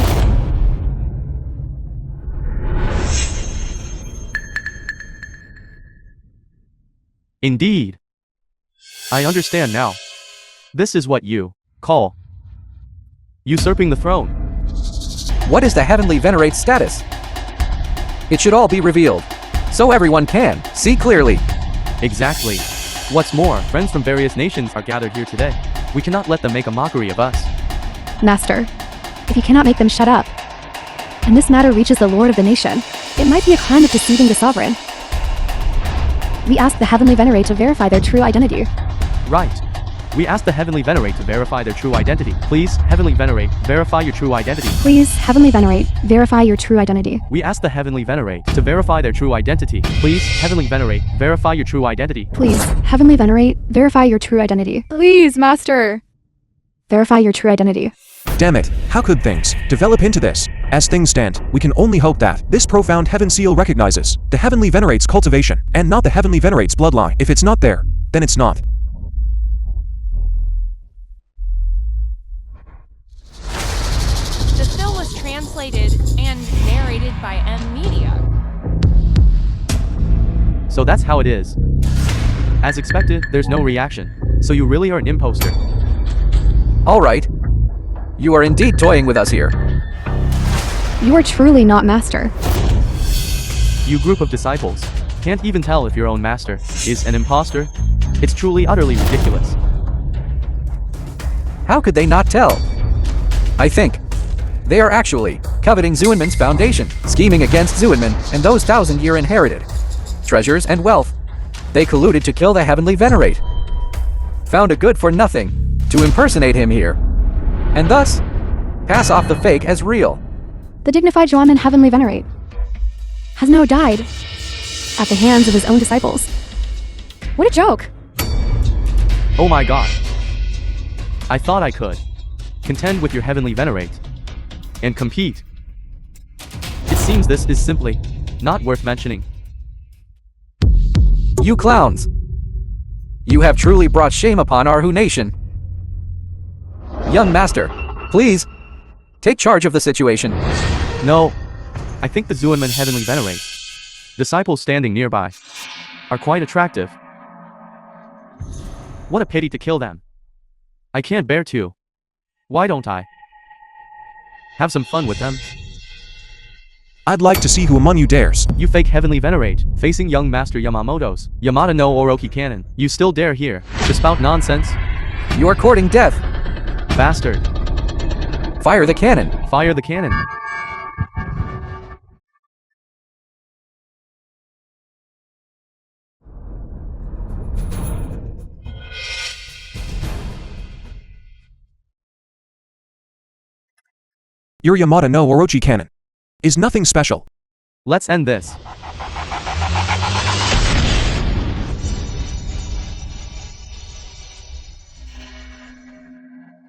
Indeed. I understand now. This is what you call usurping the throne. What is the Heavenly Venerate's status? It should all be revealed, so everyone can see clearly. Exactly. What's more, friends from various nations are gathered here today. We cannot let them make a mockery of us. Master, if you cannot make them shut up, and this matter reaches the Lord of the nation, it might be a crime of deceiving the sovereign. We ask the Heavenly Venerate to verify their true identity. Right. We ask the Heavenly Venerate to verify their true identity. Please, Heavenly Venerate, verify your true identity. Please, Heavenly Venerate, verify your true identity. We ask the Heavenly Venerate to verify their true identity. Please, Heavenly Venerate, verify your true identity. Please, Heavenly Venerate, verify your true identity. Please, Master. Verify your true identity. Damn it, how could things develop into this? As things stand, we can only hope that this profound heaven seal recognizes the Heavenly Venerate's cultivation, and not the Heavenly Venerate's bloodline. If it's not there, then it's not. The film was translated and narrated by M Media. So that's how it is. As expected, there's no reaction. So you really are an impostor. All right. You are indeed toying with us here. You are truly not Master. You group of disciples can't even tell if your own master is an impostor. It's truly utterly ridiculous. How could they not tell? I think they are actually coveting Zuenman's foundation, scheming against Zuenman and those 1,000-year inherited treasures and wealth. They colluded to kill the Heavenly Venerate. Found a good-for-nothing to impersonate him here, and thus pass off the fake as real. The dignified Zuenman Heavenly Venerate has now died at the hands of his own disciples. What a joke! Oh my god. I thought I could contend with your Heavenly Venerate and compete. It seems this is simply not worth mentioning. You clowns! You have truly brought shame upon our Hu nation. Young Master, please, take charge of the situation. No, I think the Zuenman Heavenly Venerate disciples standing nearby are quite attractive. What a pity to kill them. I can't bear to. Why don't I have some fun with them? I'd like to see who among you dares. You fake Heavenly Venerate, facing young Master Yamamoto's Yamada no Orochi cannon. You still dare here to spout nonsense? You are courting death. Bastard. Fire the cannon. Fire the cannon. Your Yamada no Orochi cannon is nothing special. Let's end this.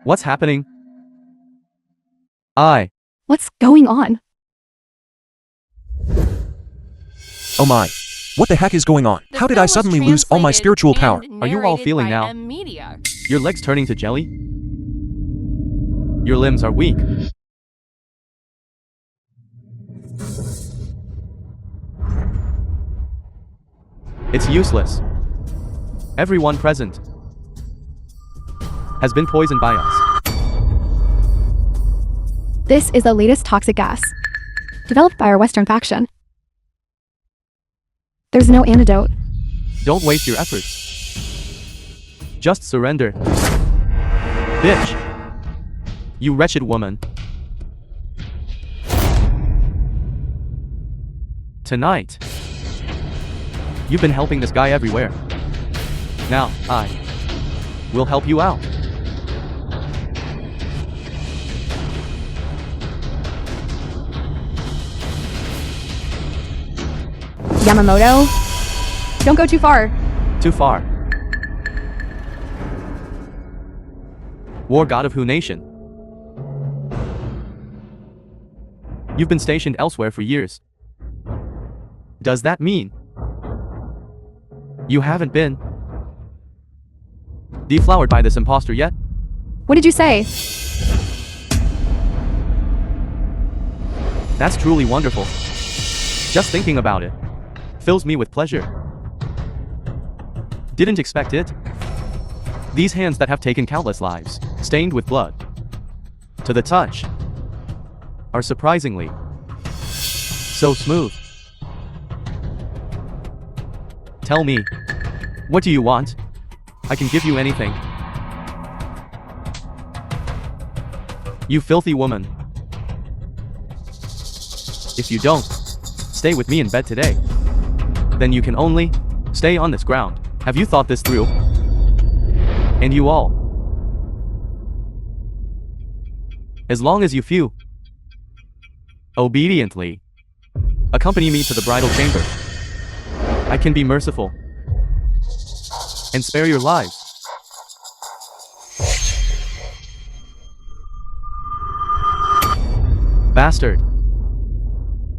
What's happening? What's going on? Oh my. What the heck is going on? How did I suddenly lose all my spiritual power? Are you all feeling now? Your legs turning to jelly? Your limbs are weak. It's useless. Everyone present has been poisoned by us. This is the latest toxic gas, developed by our Western faction. There's no antidote. Don't waste your efforts. Just surrender. Bitch. You wretched woman. Tonight, you've been helping this guy everywhere. Now, I will help you out. Yamamoto, don't go too far. Too far. war god of Who Nation. You've been stationed elsewhere for years. Does that mean you haven't been deflowered by this impostor yet? What did you say? That's truly wonderful. Just thinking about it fills me with pleasure. Didn't expect it. These hands that have taken countless lives, stained with blood, to the touch, are surprisingly so smooth. Tell me, what do you want? I can give you anything. You filthy woman. If you don't stay with me in bed today, then you can only stay on this ground. Have you thought this through? And you all. As long as you few obediently accompany me to the bridal chamber, I can be merciful and spare your lives. Bastard.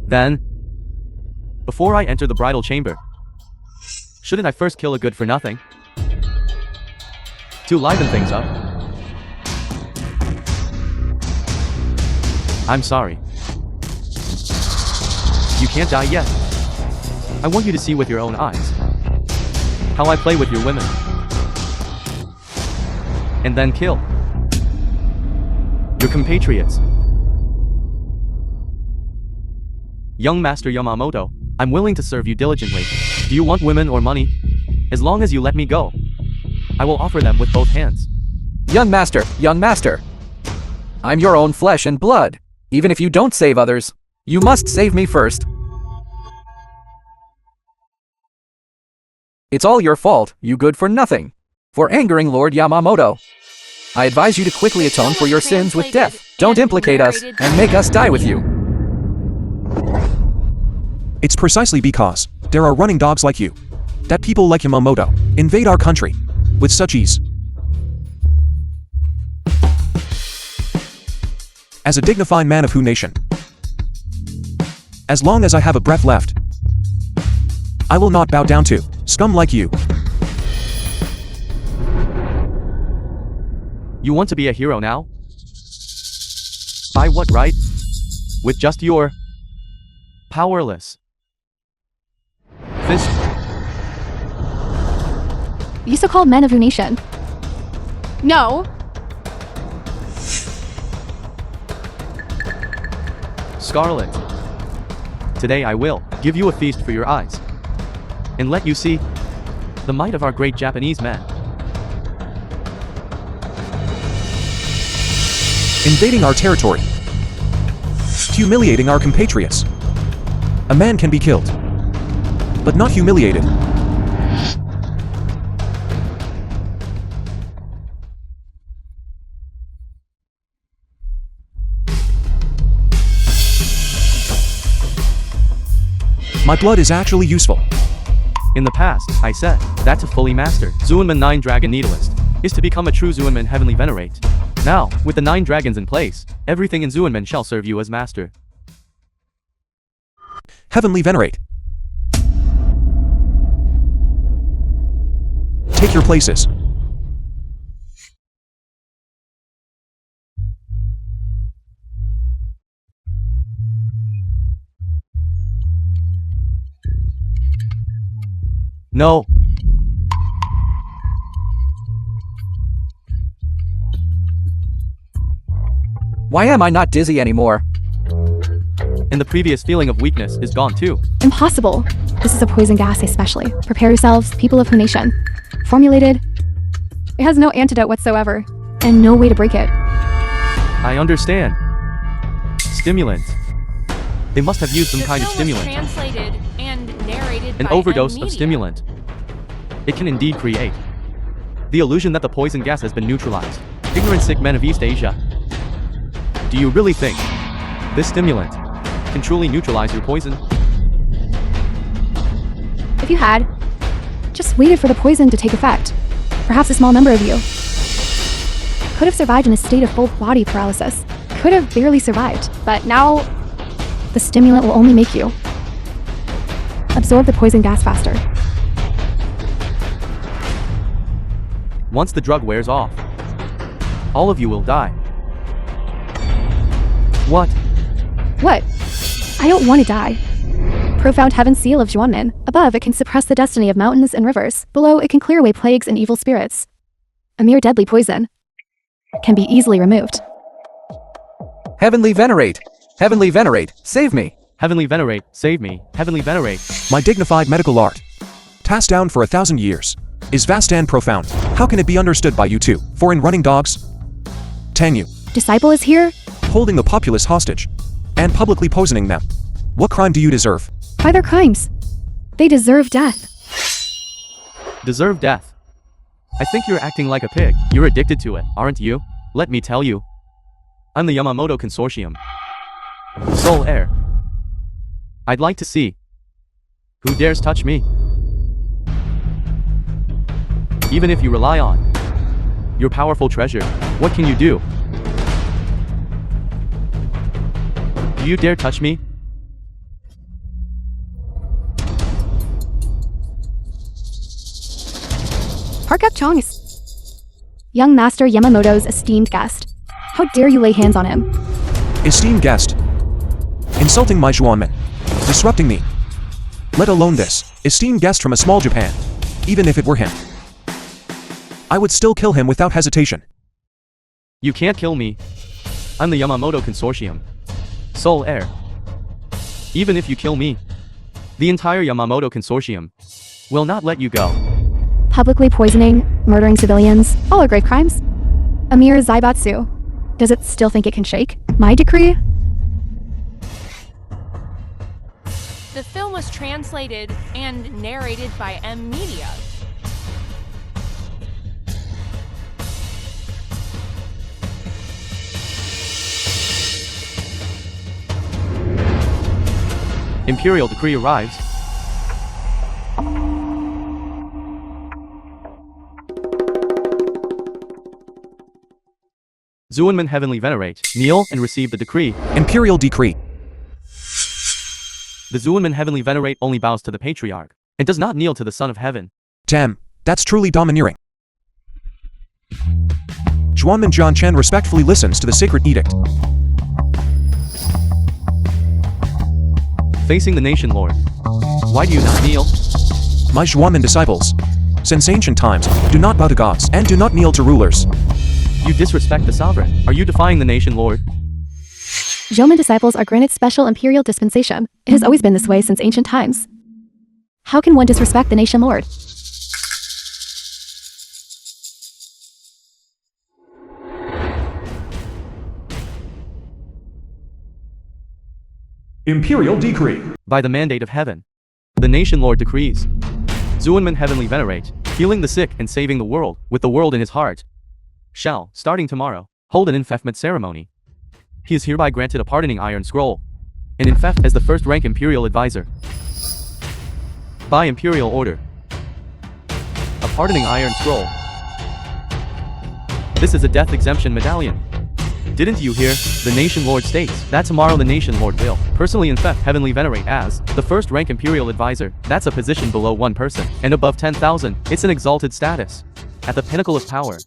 Then, before I enter the bridal chamber, shouldn't I first kill a good for nothing? To liven things up. I'm sorry. You can't die yet. I want you to see with your own eyes how I play with your women. And then kill your compatriots. Young Master Yamamoto, I'm willing to serve you diligently. Do you want women or money? As long as you let me go, I will offer them with both hands. Young master, I'm your own flesh and blood. Even if you don't save others, you must save me first. It's all your fault, you good for nothing, for angering Lord Yamamoto. I advise you to quickly atone for your sins with death. Don't implicate us and make us die with you. It's precisely because there are running dogs like you that people like Yamamoto invade our country with such ease. As a dignified man of Who Nation, as long as I have a breath left, I will not bow down to scum like you. You want to be a hero now? By what right? With just your powerless fist? You so-called men of Who Nation. No. Scarlet. Today I will give you a feast for your eyes and let you see the might of our great Japanese men. Invading our territory, humiliating our compatriots. A man can be killed, but not humiliated. My blood is actually useful. In the past, I said that to fully master Zuenman 9 Dragon Needleist is to become a true Zuenman Heavenly Venerate. Now, with the 9 dragons in place, everything in Zuenman shall serve you as master. Heavenly Venerate. Take your places. No. Why am I not dizzy anymore? And the previous feeling of weakness is gone too. Impossible. This is a poison gas especially. Prepare yourselves, people of Who Nation. Formulated. It has no antidote whatsoever, and no way to break it. I understand. Stimulant. They must have used some kind of stimulant. Translated and narrated An by overdose Media. of stimulant. It can indeed create the illusion that the poison gas has been neutralized. Ignorant sick men of East Asia. Do you really think this stimulant can truly neutralize your poison? If you had just waited for the poison to take effect, perhaps a small number of you could have survived in a state of full body paralysis. Could have barely survived, but now the stimulant will only make you absorb the poison gas faster. Once the drug wears off, all of you will die. What? What? I don't want to die. Profound heaven seal of Zhuanmin. Above, it can suppress the destiny of mountains and rivers. Below, it can clear away plagues and evil spirits. A mere deadly poison can be easily removed. Heavenly Venerate! Heavenly Venerate, save me! Heavenly Venerate, save me. Heavenly Venerate. My dignified medical art, passed down for 1,000 years, is vast and profound. How can it be understood by you two, foreign running dogs? Tanyu, Disciple is here? holding the populace hostage, and publicly poisoning them. What crime do you deserve? By their crimes. They deserve death. Deserve death. I think you're acting like a pig. You're addicted to it, aren't you? Let me tell you. I'm the Yamamoto Consortium. Sole heir. I'd like to see who dares touch me. Even if you rely on your powerful treasure, what can you do? Do you dare touch me? Park Chong's young master Yamamoto's esteemed guest. How dare you lay hands on him? Esteemed guest, insulting my Zhuanmin, disrupting me. Let alone this, esteemed guest from a small Japan. Even if it were him, I would still kill him without hesitation. You can't kill me. I'm the Yamamoto Consortium. Sole heir. Even if you kill me, the entire Yamamoto Consortium will not let you go. Publicly poisoning, murdering civilians, all are grave crimes. A mere Zaibatsu. Does it still think it can shake my decree? The film was translated and narrated by M Media. Imperial decree arrives. Zhuanmin Heavenly Venerate, kneel and receive the decree. Imperial decree. The Zhuanmin Heavenly Venerate only bows to the Patriarch, and does not kneel to the Son of Heaven. Damn, that's truly domineering. Zhuanmin Jianchen respectfully listens to the sacred edict. Facing the nation lord, why do you not kneel? My Zhuanmin disciples, since ancient times, do not bow to gods and do not kneel to rulers. You disrespect the sovereign. Are you defying the nation lord? Zhuanmin disciples are granted special imperial dispensation. It has always been this way since ancient times. How can one disrespect the nation lord? Imperial decree. By the mandate of heaven, the nation lord decrees. Zhuanmin Heavenly Venerate, healing the sick and saving the world, with the world in his heart, shall, starting tomorrow, hold an infeftment ceremony. He is hereby granted a pardoning iron scroll, and infeft as the first rank imperial advisor. By imperial order, a pardoning iron scroll. This is a death exemption medallion. Didn't you hear? The nation lord states that tomorrow the nation lord will personally infect Heavenly Venerate as the first rank imperial advisor. That's a position below 1 person, and above 10,000, it's an exalted status. At the pinnacle of power.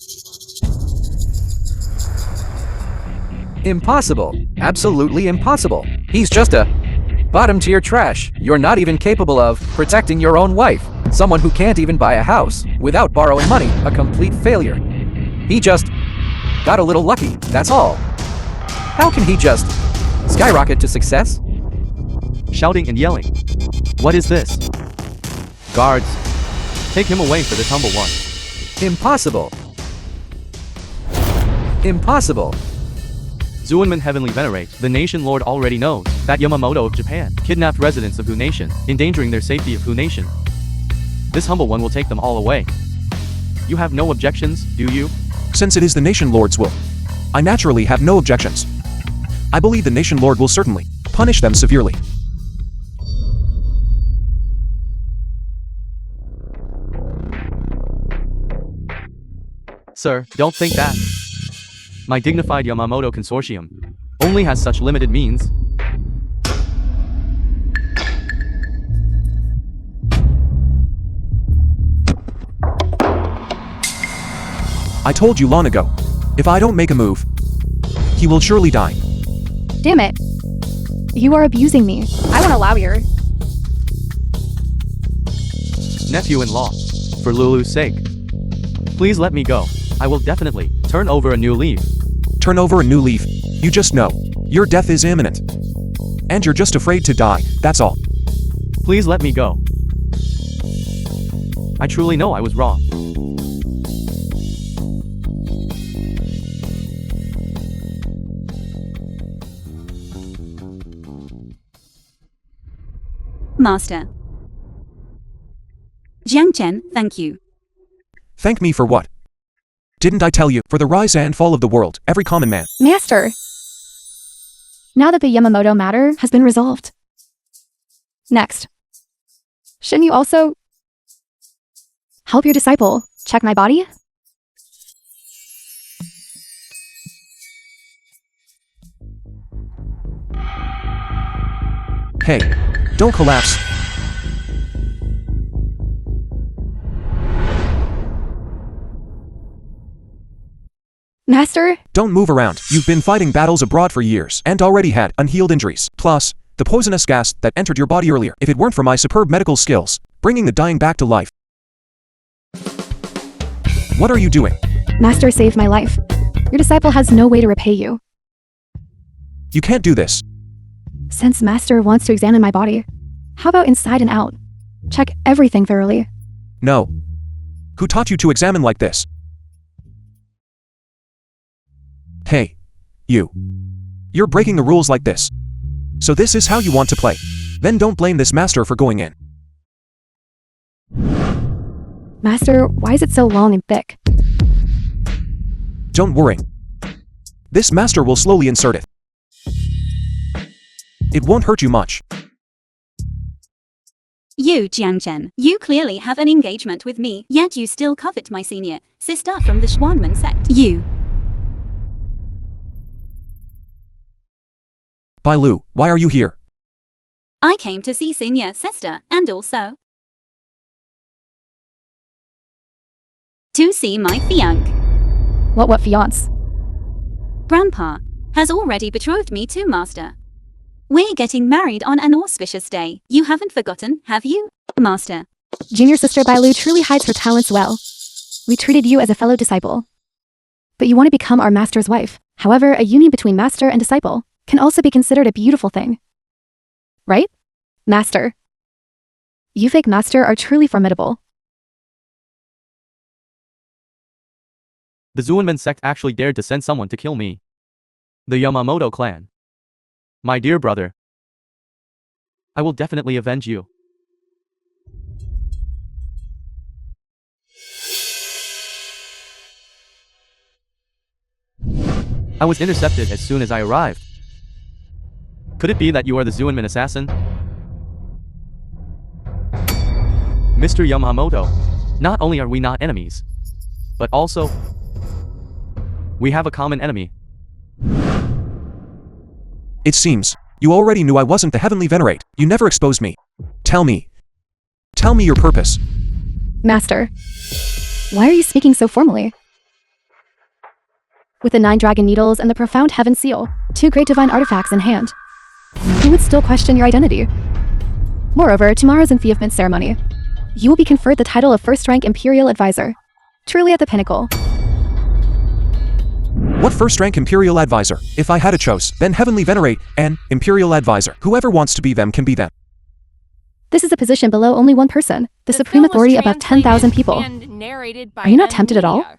Impossible. Absolutely impossible. He's just a bottom tier trash. You're not even capable of protecting your own wife. Someone who can't even buy a house without borrowing money. A complete failure. He just got a little lucky, that's all. How can he just skyrocket to success? Shouting and yelling. What is this? Guards, take him away for this humble one. Impossible. Impossible. Zhuanmin Heavenly Venerate, the nation lord already knows that Yamamoto of Japan kidnapped residents of Hu Nation, endangering their safety of Hu Nation. This humble one will take them all away. You have no objections, do you? Since it is the nation lord's will, I naturally have no objections. I believe the nation lord will certainly punish them severely. Sir, don't think that. My dignified Yamamoto consortium only has such limited means. I told you long ago. If I don't make a move, he will surely die. Damn it. You are abusing me. I won't allow your... Nephew-in-law, for Lulu's sake, please let me go. I will definitely turn over a new leaf. Turn over a new leaf. You just know. Your death is imminent. And you're just afraid to die, that's all. Please let me go. I truly know I was wrong. Master. Jiang Chen, thank you. Thank me for what? Didn't I tell you, for the rise and fall of the world, every common man. Master. Now that the Yamamoto matter has been resolved. Next. Shouldn't you also help your disciple check my body? Hey, don't collapse. Master? Don't move around. You've been fighting battles abroad for years and already had unhealed injuries. Plus, the poisonous gas that entered your body earlier. If it weren't for my superb medical skills, bringing the dying back to life. What are you doing? Master saved my life. Your disciple has no way to repay you. You can't do this. Since Master wants to examine my body, how about inside and out? Check everything thoroughly. No. Who taught you to examine like this? Hey. You. You're breaking the rules like this. So this is how you want to play. Then don't blame this master for going in. Master, why is it so long and thick? Don't worry. This master will slowly insert it. It won't hurt you much. You, Jiang Chen, you clearly have an engagement with me, yet you still covet my senior sister from the Xuanmen sect. You. Bai Lu, why are you here? I came to see senior sister, and also to see my fiancé. What fiance? Grandpa has already betrothed me to Master. We're getting married on an auspicious day. You haven't forgotten, have you, Master? Junior sister Bailu truly hides her talents well. We treated you as a fellow disciple. But you want to become our master's wife. However, a union between master and disciple can also be considered a beautiful thing. Right? Master. You fake master are truly formidable. The Xuanmen sect actually dared to send someone to kill me. The Yamamoto clan. My dear brother. I will definitely avenge you. I was intercepted as soon as I arrived. Could it be that you are the Xuanmen assassin? Mr. Yamamoto, not only are we not enemies, but also, we have a common enemy. It seems, you already knew I wasn't the Heavenly Venerate. You never exposed me. Tell me. Tell me your purpose. Master. Why are you speaking so formally? With the 9 dragon needles and the profound heaven seal, 2 great divine artifacts in hand, who would still question your identity? Moreover, tomorrow's enfeoffment ceremony, you will be conferred the title of first-rank Imperial Advisor, truly at the pinnacle. What first-rank Imperial Advisor? If I had a choice, then Heavenly Venerate and Imperial Advisor. Whoever wants to be them can be them. This is a position below only one person, the supreme film was authority above 10,000 translated people. and narrated by Are you not tempted at all? media.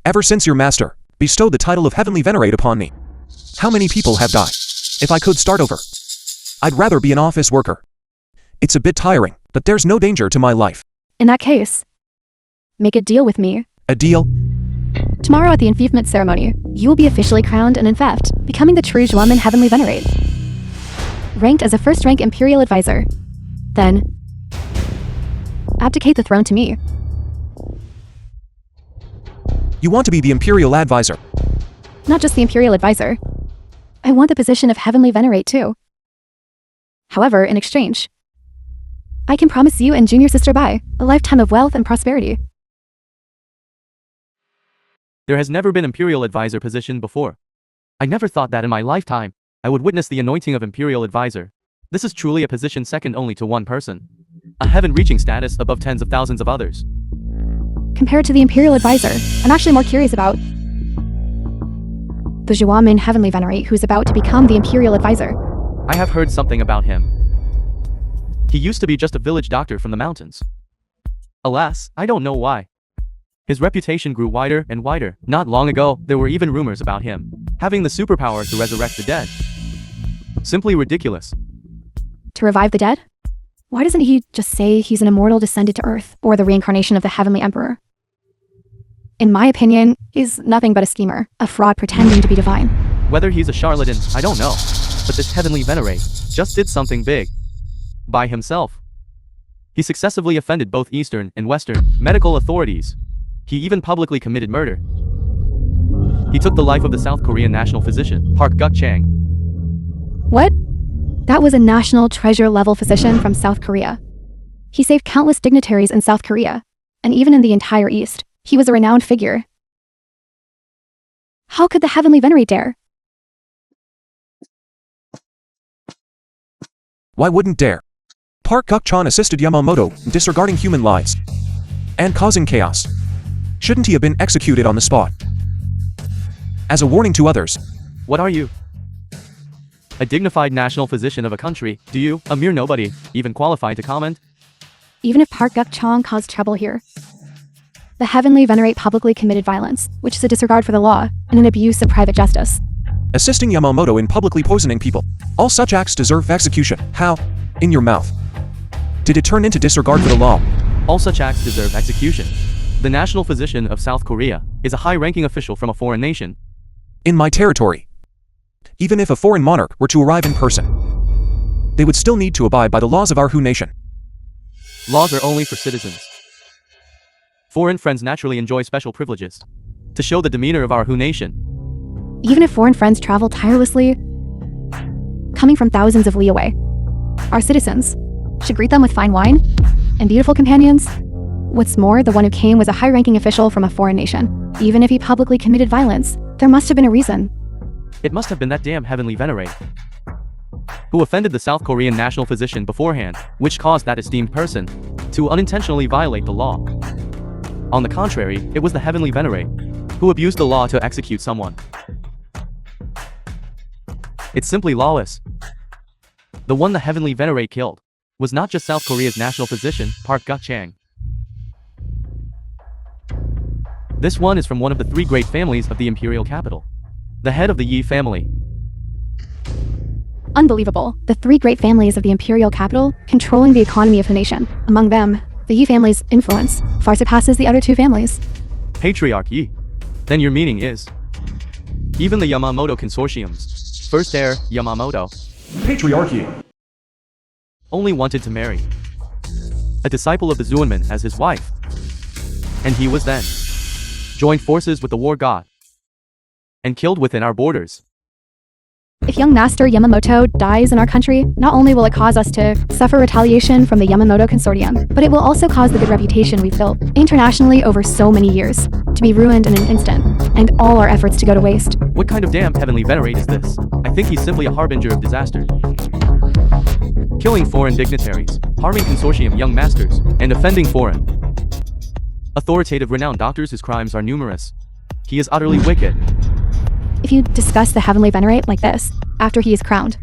Ever since your master bestowed the title of Heavenly Venerate upon me, how many people have died? If I could start over, I'd rather be an office worker. It's a bit tiring, but there's no danger to my life. In that case, make a deal with me. A deal? Tomorrow at the enfeoffment ceremony, you will be officially crowned and in fact, becoming the true Xuanmen Heavenly Venerate. Ranked as a first-rank Imperial Advisor. Then, abdicate the throne to me. You want to be the Imperial advisor. Not just the Imperial advisor. I want the position of Heavenly Venerate too. However, in exchange, I can promise you and Junior Sister Bai a lifetime of wealth and prosperity. There has never been Imperial advisor position before. I never thought that in my lifetime, I would witness the anointing of Imperial advisor. This is truly a position second only to one person. A heaven-reaching status above tens of thousands of others. Compared to the Imperial advisor, I'm actually more curious about the Zhuamin Heavenly Venerate who's about to become the Imperial advisor. I have heard something about him. He used to be just a village doctor from the mountains. Alas, I don't know why. His reputation grew wider and wider. Not long ago, there were even rumors about him having the superpower to resurrect the dead. Simply ridiculous. To revive the dead? Why doesn't he just say he's an immortal descended to Earth, or the reincarnation of the Heavenly Emperor? In my opinion, he's nothing but a schemer, a fraud pretending to be divine. Whether he's a charlatan, I don't know. But this Heavenly Venerate just did something big. By himself. He successively offended both Eastern and Western medical authorities. He even publicly committed murder. He took the life of the South Korean national physician, Park Guk-chang. What? That was a national treasure-level physician from South Korea. He saved countless dignitaries in South Korea, and even in the entire East. He was a renowned figure. How could the Heavenly Venerate dare? Why wouldn't dare? Park Guk-chan assisted Yamamoto in disregarding human lives and causing chaos. Shouldn't he have been executed on the spot? As a warning to others. What are you? A dignified national physician of a country, do you, a mere nobody, even qualified to comment? Even if Park Guk-chan caused trouble here, the Heavenly Venerate publicly committed violence, which is a disregard for the law and an abuse of private justice. Assisting Yamamoto in publicly poisoning people. All such acts deserve execution. How? In your mouth. Did it turn into disregard for the law? All such acts deserve execution. The national physician of South Korea is a high-ranking official from a foreign nation. In my territory. Even if a foreign monarch were to arrive in person, they would still need to abide by the laws of our Hu nation. Laws are only for citizens. Foreign friends naturally enjoy special privileges to show the demeanor of our Hu nation. Even if foreign friends travel tirelessly, coming from thousands of li away, our citizens should greet them with fine wine and beautiful companions. What's more, the one who came was a high-ranking official from a foreign nation. Even if he publicly committed violence, there must have been a reason. It must have been that damn Heavenly Venerate who offended the South Korean national physician beforehand, which caused that esteemed person to unintentionally violate the law. On the contrary, it was the Heavenly Venerate who abused the law to execute someone. It's simply lawless. The one the Heavenly Venerate killed was not just South Korea's national physician, Park Guk-chang. This one is from one of the three great families of the Imperial capital. The head of the Yi family. Unbelievable. The three great families of the Imperial capital controlling the economy of the nation. Among them, the Yi family's influence far surpasses the other two families. Patriarch Yi. Then your meaning is, even the Yamamoto consortium's first heir, Yamamoto, Patriarchy. only wanted to marry a disciple of the Zuanmin as his wife. And he was then joined forces with the war god and killed within our borders. If young Master Yamamoto dies in our country, not only will it cause us to suffer retaliation from the Yamamoto consortium, but it will also cause the good reputation we've built internationally over so many years to be ruined in an instant, and all our efforts to go to waste. What kind of damn Heavenly Venerate is this? I think he's simply a harbinger of disaster. Killing foreign dignitaries, harming consortium young masters, and offending foreign authoritative renowned doctors whose crimes are numerous. He is utterly wicked. If you discuss the Heavenly Venerate like this, after he is crowned,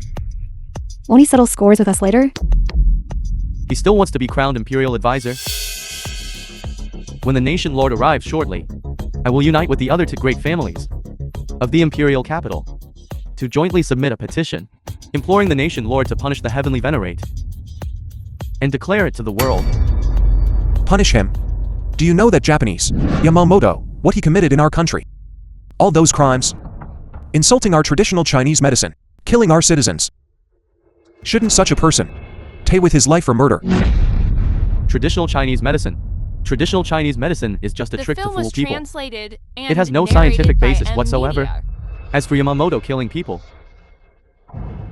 won't he settle scores with us later? He still wants to be crowned Imperial advisor. When the nation lord arrives shortly, I will unite with the other two great families of the Imperial capital to jointly submit a petition imploring the nation lord to punish the Heavenly Venerate and declare it to the world. Punish him? Do you know that Japanese Yamamoto, what he committed in our country? All those crimes? Insulting our traditional Chinese medicine, killing our citizens. Shouldn't such a person pay with his life for murder? Traditional Chinese medicine. Traditional Chinese medicine is just a The trick to film fool was people. translated and It has no narrated scientific by basis M whatsoever. Media. As for Yamamoto killing people,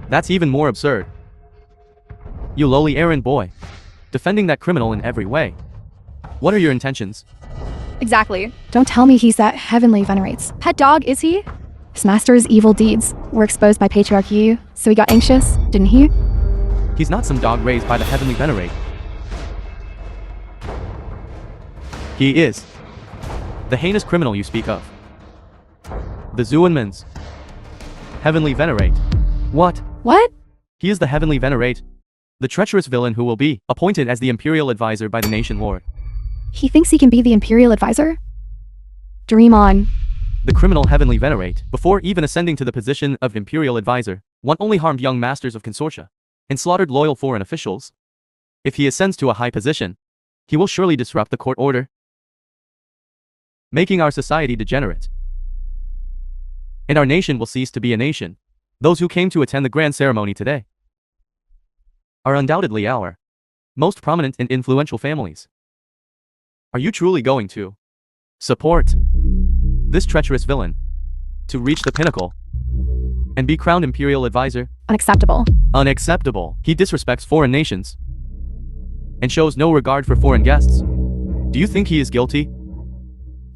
that's even more absurd. You lowly errand boy, defending that criminal in every way. What are your intentions? Exactly. Don't tell me he's that heavenly venerates. Pet dog, is he? His master's evil deeds were exposed by patriarchy, so he got anxious, didn't he? He's not some dog raised by the heavenly venerate. He is the heinous criminal you speak of. The Zuanman's heavenly venerate. What? What? He is the heavenly venerate, the treacherous villain who will be appointed as the Imperial advisor by the nation lord. He thinks he can be the Imperial advisor? Dream on. The criminal heavenly venerate, before even ascending to the position of Imperial advisor, one only harmed young masters of consortia and slaughtered loyal foreign officials. If he ascends to a high position, he will surely disrupt the court order, making our society degenerate. And our nation will cease to be a nation. Those who came to attend the grand ceremony today are undoubtedly our most prominent and influential families. Are you truly going to support this treacherous villain to reach the pinnacle and be crowned Imperial advisor? Unacceptable. Unacceptable. He disrespects foreign nations and shows no regard for foreign guests. Do you think he is guilty?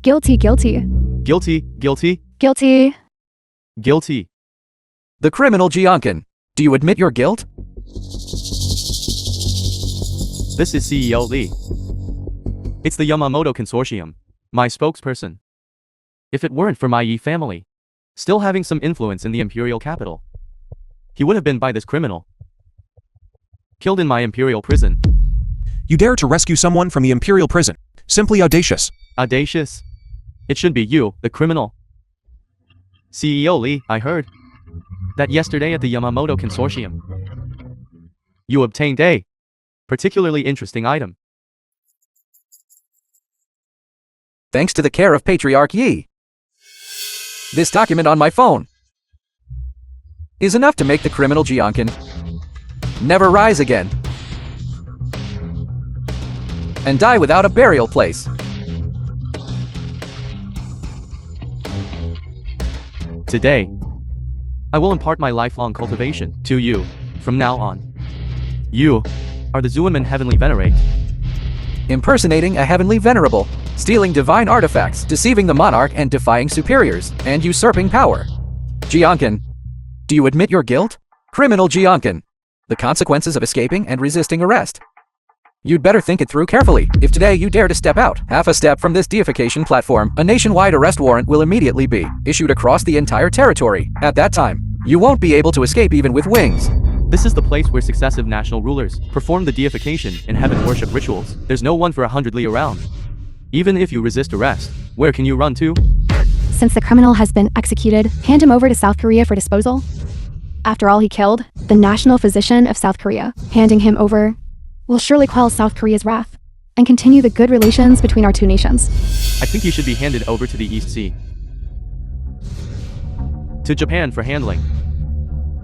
Guilty, guilty. Guilty, guilty, Guilty. guilty. The criminal Jiankin. Do you admit your guilt? This is CEO Lee. It's the Yamamoto Consortium, my spokesperson. If it weren't for my Yi family still having some influence in the Imperial capital, he would have been by this criminal killed in my Imperial prison. You dare to rescue someone from the Imperial prison. Simply audacious. Audacious? It should be you, the criminal. CEO Lee, I heard that yesterday at the Yamamoto Consortium, you obtained a particularly interesting item. Thanks to the care of Patriarch Yi. This document on my phone is enough to make the criminal Jiankin never rise again and die without a burial place. Today, I will impart my lifelong cultivation to you from now on. You are the Zuanman Heavenly Venerate. Impersonating a heavenly venerable, stealing divine artifacts, deceiving the monarch and defying superiors, and usurping power. Jiankin, do you admit your guilt? Criminal Jiankin, the consequences of escaping and resisting arrest. You'd better think it through carefully. If today you dare to step out, half a step from this deification platform, a nationwide arrest warrant will immediately be issued across the entire territory. At that time, you won't be able to escape even with wings. This is the place where successive national rulers perform the deification and heaven worship rituals. There's no one for 100 li around. Even if you resist arrest, where can you run to? Since the criminal has been executed, hand him over to South Korea for disposal. After all he killed, the national physician of South Korea, handing him over will surely quell South Korea's wrath and continue the good relations between our two nations. I think he should be handed over to the East Sea, to Japan for handling.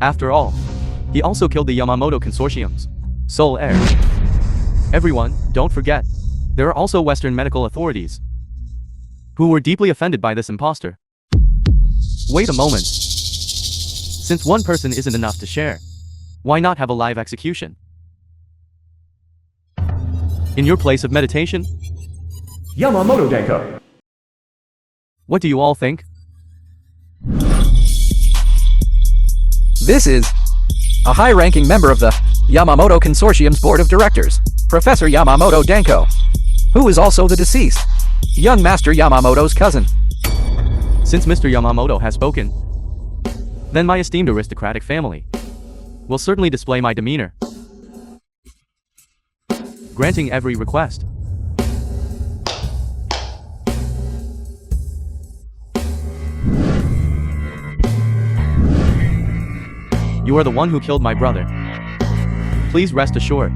After all, he also killed the Yamamoto Consortium's sole heir. Everyone, don't forget, there are also Western medical authorities who were deeply offended by this impostor. Wait a moment. Since one person isn't enough to share, why not have a live execution? In your place of meditation? Yamamoto Danko. What do you all think? This is a high-ranking member of the Yamamoto Consortium's board of directors, Professor Yamamoto Danko, who is also the deceased young Master Yamamoto's cousin. Since Mr. Yamamoto has spoken, then my esteemed aristocratic family will certainly display my demeanor, granting every request. You are the one who killed my brother. Please rest assured,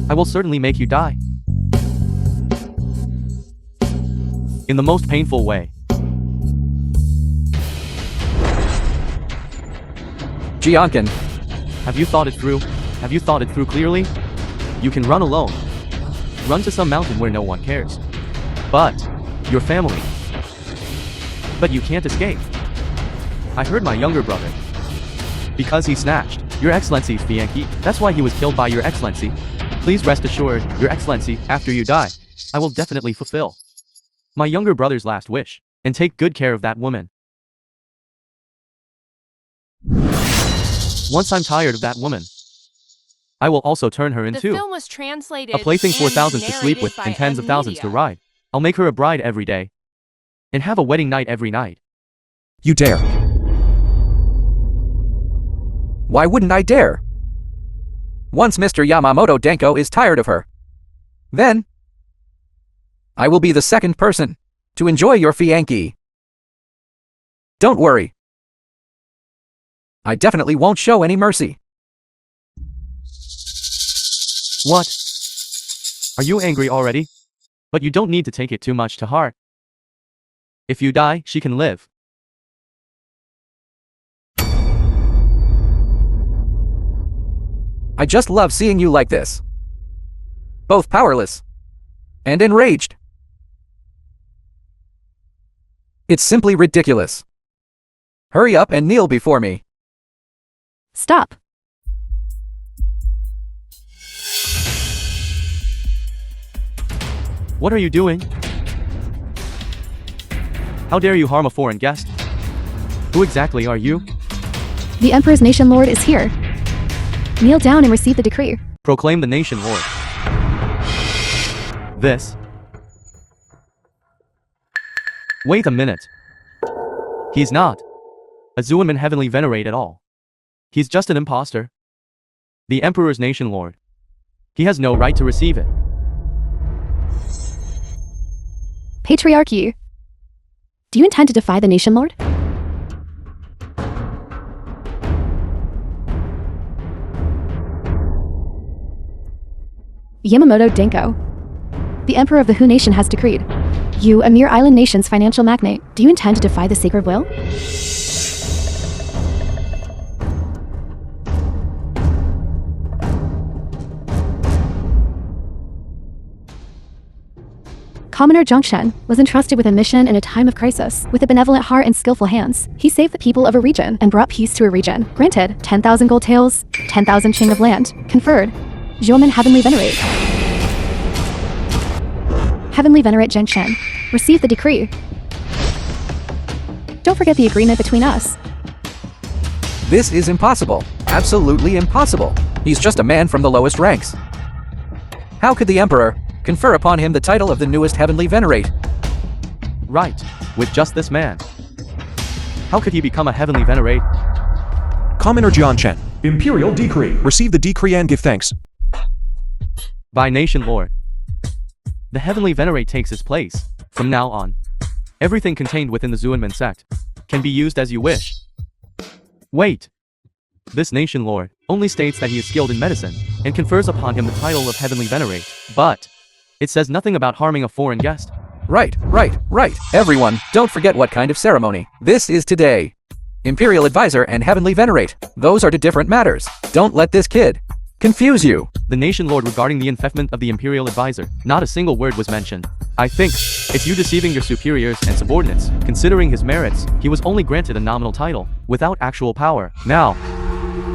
I will certainly make you die. In the most painful way. Jiankin, Have you thought it through? Have you thought it through clearly? You can run alone. Run to some mountain where no one cares. But your family. But you can't escape. I heard my younger brother. Because he snatched Your Excellency's Fianchi. That's why he was killed by Your Excellency. Please rest assured, Your Excellency, after you die, I will definitely fulfill my younger brother's last wish, and take good care of that woman. Once I'm tired of that woman, I will also turn her The into film was translated a plaything for and thousands to sleep with narrated and by tens of thousands to Media. ride. I'll make her a bride every day. And have a wedding night every night. You dare. Why wouldn't I dare? Once Mr. Yamamoto Denko is tired of her, then I will be the second person to enjoy your fiancé. Don't worry. I definitely won't show any mercy. What? Are you angry already? But you don't need to take it too much to heart. If you die, she can live. I just love seeing you like this. Both powerless and enraged. It's simply ridiculous. Hurry up and kneel before me. Stop. What are you doing? How dare you harm a foreign guest? Who exactly are you? The Emperor's nation lord is here. Kneel down and receive the decree. Proclaim the nation lord. This. Wait a minute. He's not a Zuiman heavenly venerate at all. He's just an impostor. The Emperor's nation lord. He has no right to receive it. Patriarchy. Do you intend to defy the nation lord? Yamamoto Denko. The Emperor of the Hu Nation has decreed. You, a mere island nation's financial magnate, do you intend to defy the sacred will? Commoner Zhongshen was entrusted with a mission in a time of crisis. With a benevolent heart and skillful hands, he saved the people of a region and brought peace to a region. Granted, 10,000 gold taels, 10,000 ching of land. Conferred. Zhuomen Heavenly Venerate. Heavenly Venerate Zhongshen. Receive the decree. Don't forget the agreement between us. This is impossible. Absolutely impossible. He's just a man from the lowest ranks. How could the Emperor confer upon him the title of the newest heavenly venerate? Right, with just this man. How could he become a heavenly venerate? Commoner Jianchen. Imperial decree. Receive the decree and give thanks. By nation lord. The heavenly venerate takes his place. From now on, everything contained within the Zuinman sect can be used as you wish. Wait. This nation lord only states that he is skilled in medicine and confers upon him the title of heavenly venerate, but it says nothing about harming a foreign guest. Right. Everyone, don't forget what kind of ceremony this is today. Imperial advisor and heavenly venerate. Those are two different matters. Don't let this kid confuse you. The nation lord regarding the infection of the Imperial advisor, not a single word was mentioned. I think it's you deceiving your superiors and subordinates. Considering his merits, he was only granted a nominal title, without actual power. Now,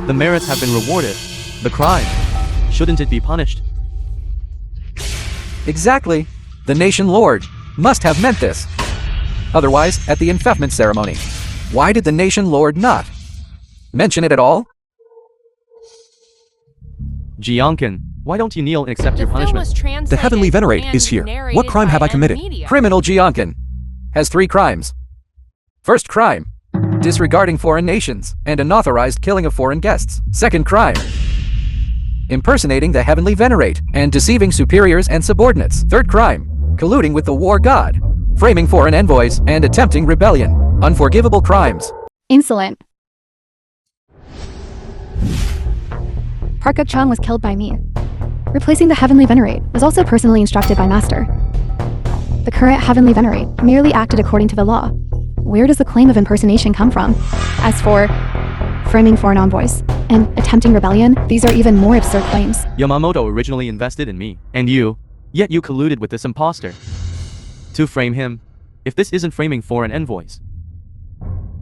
the merits have been rewarded. The crime, shouldn't it be punished? Exactly. The nation lord must have meant this. Otherwise, at the infection ceremony, why did the nation lord not mention it at all? Jiankin, why don't you kneel and accept your punishment? The heavenly venerate is here. What crime have I committed? Criminal Jiankin has 3 crimes. First crime, disregarding foreign nations and unauthorized killing of foreign guests. Second crime, impersonating the heavenly venerate and deceiving superiors and subordinates. Third crime, colluding with the war god, framing foreign envoys and attempting rebellion. Unforgivable crimes. Insolent. Park Guk-chang was killed by me. Replacing the Heavenly Venerate was also personally instructed by Master. The current Heavenly Venerate merely acted according to the law. Where does the claim of impersonation come from? As for framing foreign envoys and attempting rebellion, these are even more absurd claims. Yamamoto originally invested in me, and you Yet you colluded with this impostor. To frame him, if this isn't framing for an envoys.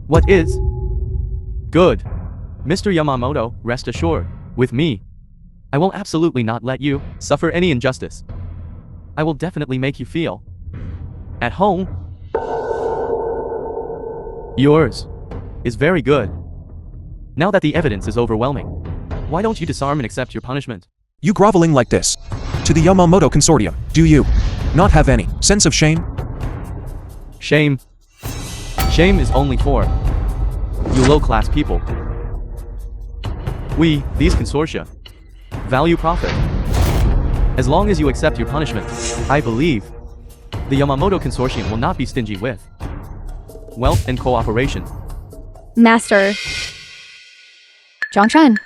What is? Good. Mr. Yamamoto, rest assured, with me, I will absolutely not let you suffer any injustice. I will definitely make you feel at home. Yours is very good. Now that the evidence is overwhelming, why don't you disarm and accept your punishment? You groveling like this to the Yamamoto Consortium, do you not have any sense of shame? Shame. Shame is only for you low-class people. We, these consortia, value profit. As long as you accept your punishment, I believe the Yamamoto Consortium will not be stingy with wealth and cooperation. Master. Zhongshan,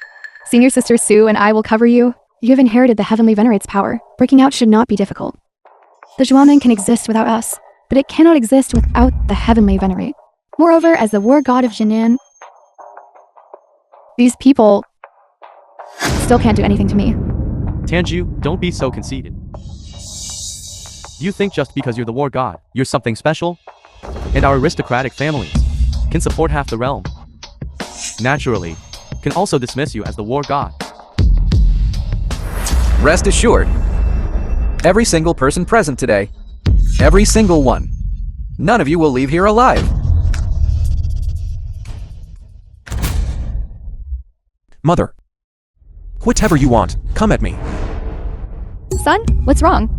senior sister Sue and I will cover you. You have inherited the Heavenly Venerate's power. Breaking out should not be difficult. The Zhuamen can exist without us, but it cannot exist without the Heavenly Venerate. Moreover, as the war god of Jinan, these people still can't do anything to me. Tanju, don't be so conceited. You think just because you're the war god, you're something special? And our aristocratic families can support half the realm. Naturally, can also dismiss you as the war god. Rest assured, every single person present today, every single one, none of you will leave here alive. Mother. Whatever you want, come at me. Son, what's wrong?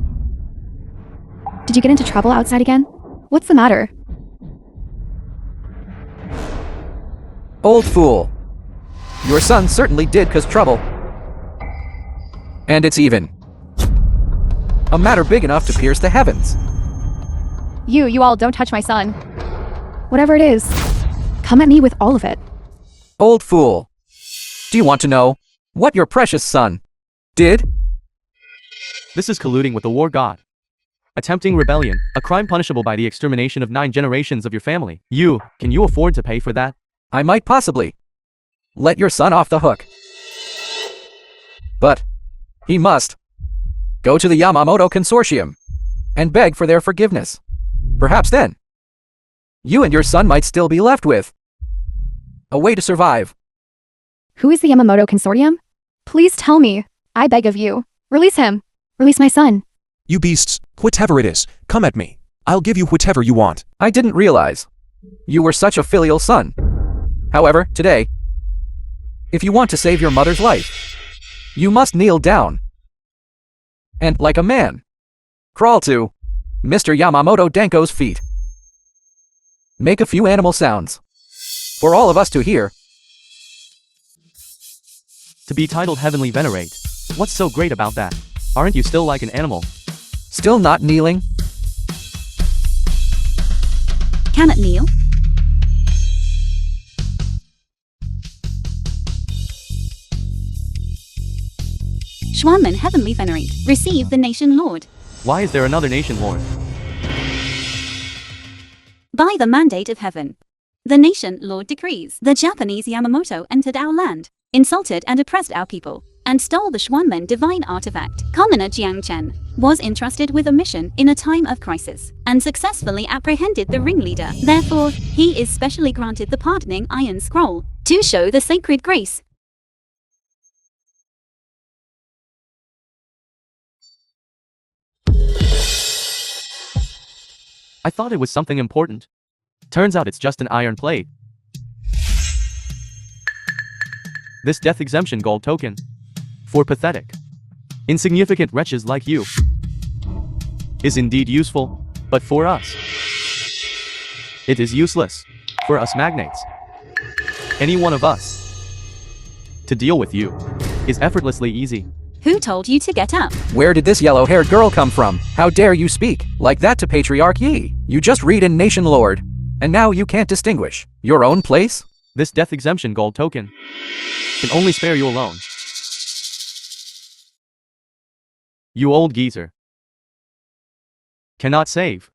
Did you get into trouble outside again? What's the matter? Old fool. Your son certainly did cause trouble. And it's even a matter big enough to pierce the heavens. You all don't touch my son. Whatever it is, come at me with all of it. Old fool. Do you want to know what your precious son did? This is colluding with the war god. Attempting rebellion, a crime punishable by the extermination of 9 generations of your family. Can you afford to pay for that? I might possibly let your son off the hook. But he must go to the Yamamoto Consortium and beg for their forgiveness. Perhaps then, you and your son might still be left with a way to survive. Who is the Yamamoto Consortium? Please tell me. I beg of you. Release him. Release my son. You beasts, whatever it is, come at me. I'll give you whatever you want. I didn't realize you were such a filial son. However, today, if you want to save your mother's life, you must kneel down and, like a man, crawl to Mr. Yamamoto Danko's feet. Make a few animal sounds for all of us to hear. To be titled Heavenly Venerate, what's so great about that? Aren't you still like an animal? Still not kneeling? Cannot kneel. Schwanman Heavenly Venerate, receive the Nation Lord. Why is there another nation lord? By the mandate of heaven. The Nation Lord decrees the Japanese Yamamoto entered our land, insulted and oppressed our people, and stole the Schwanman divine artifact. Commoner Jiangchen was entrusted with a mission in a time of crisis, and successfully apprehended the ringleader. Therefore, he is specially granted the pardoning Iron Scroll, to show the sacred grace. I thought it was something important. Turns out it's just an iron plate. This death exemption gold token, for pathetic, insignificant wretches like you, is indeed useful, but for us, it is useless. For us magnates, any one of us, to deal with you, is effortlessly easy. Who told you to get up? Where did this yellow-haired girl come from? How dare you speak like that to Patriarch Yi? You just read in Nation Lord, and now you can't distinguish your own place? This death exemption gold token can only spare you alone. You old geezer. Cannot save.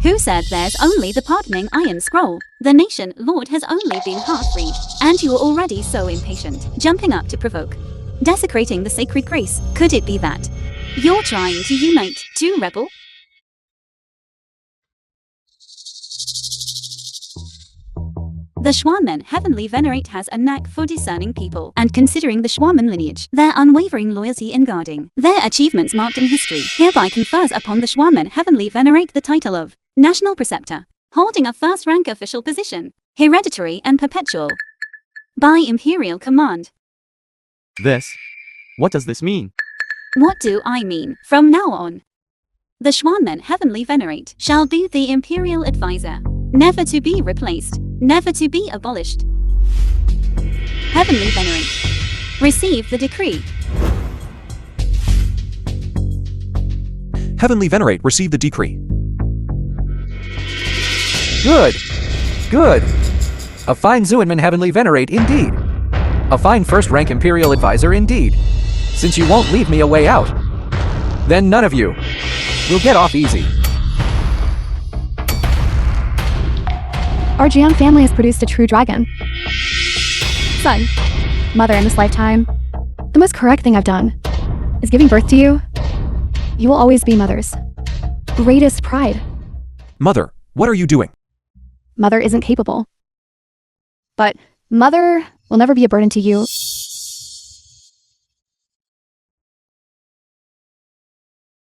Who said there's only the pardoning Iron Scroll? The Nation Lord has only been half-freed, and you're already so impatient, jumping up to provoke. Desecrating the sacred grace, could it be that You're trying to unite two rebel? The Schwanman Heavenly Venerate has a knack for discerning people, and considering the Schwanman lineage, their unwavering loyalty in guarding their achievements marked in history, hereby confers upon the Schwanman Heavenly Venerate the title of National Preceptor, holding a first-rank official position, hereditary and perpetual, by Imperial command. What does this mean? What do I mean? From now on, the Schwanman Heavenly Venerate shall be the Imperial advisor, never to be replaced, never to be abolished. Heavenly Venerate, receive the decree. Heavenly Venerate, receive the decree. Good. Good. A fine Zuinman Heavenly Venerate indeed. A fine first-rank Imperial advisor indeed. Since you won't leave me a way out, then none of you will get off easy. Our Jiang family has produced a true dragon. Son, mother in this lifetime, the most correct thing I've done is giving birth to you. You will always be mother's greatest pride. Mother, what are you doing? Mother isn't capable. But mother will never be a burden to you.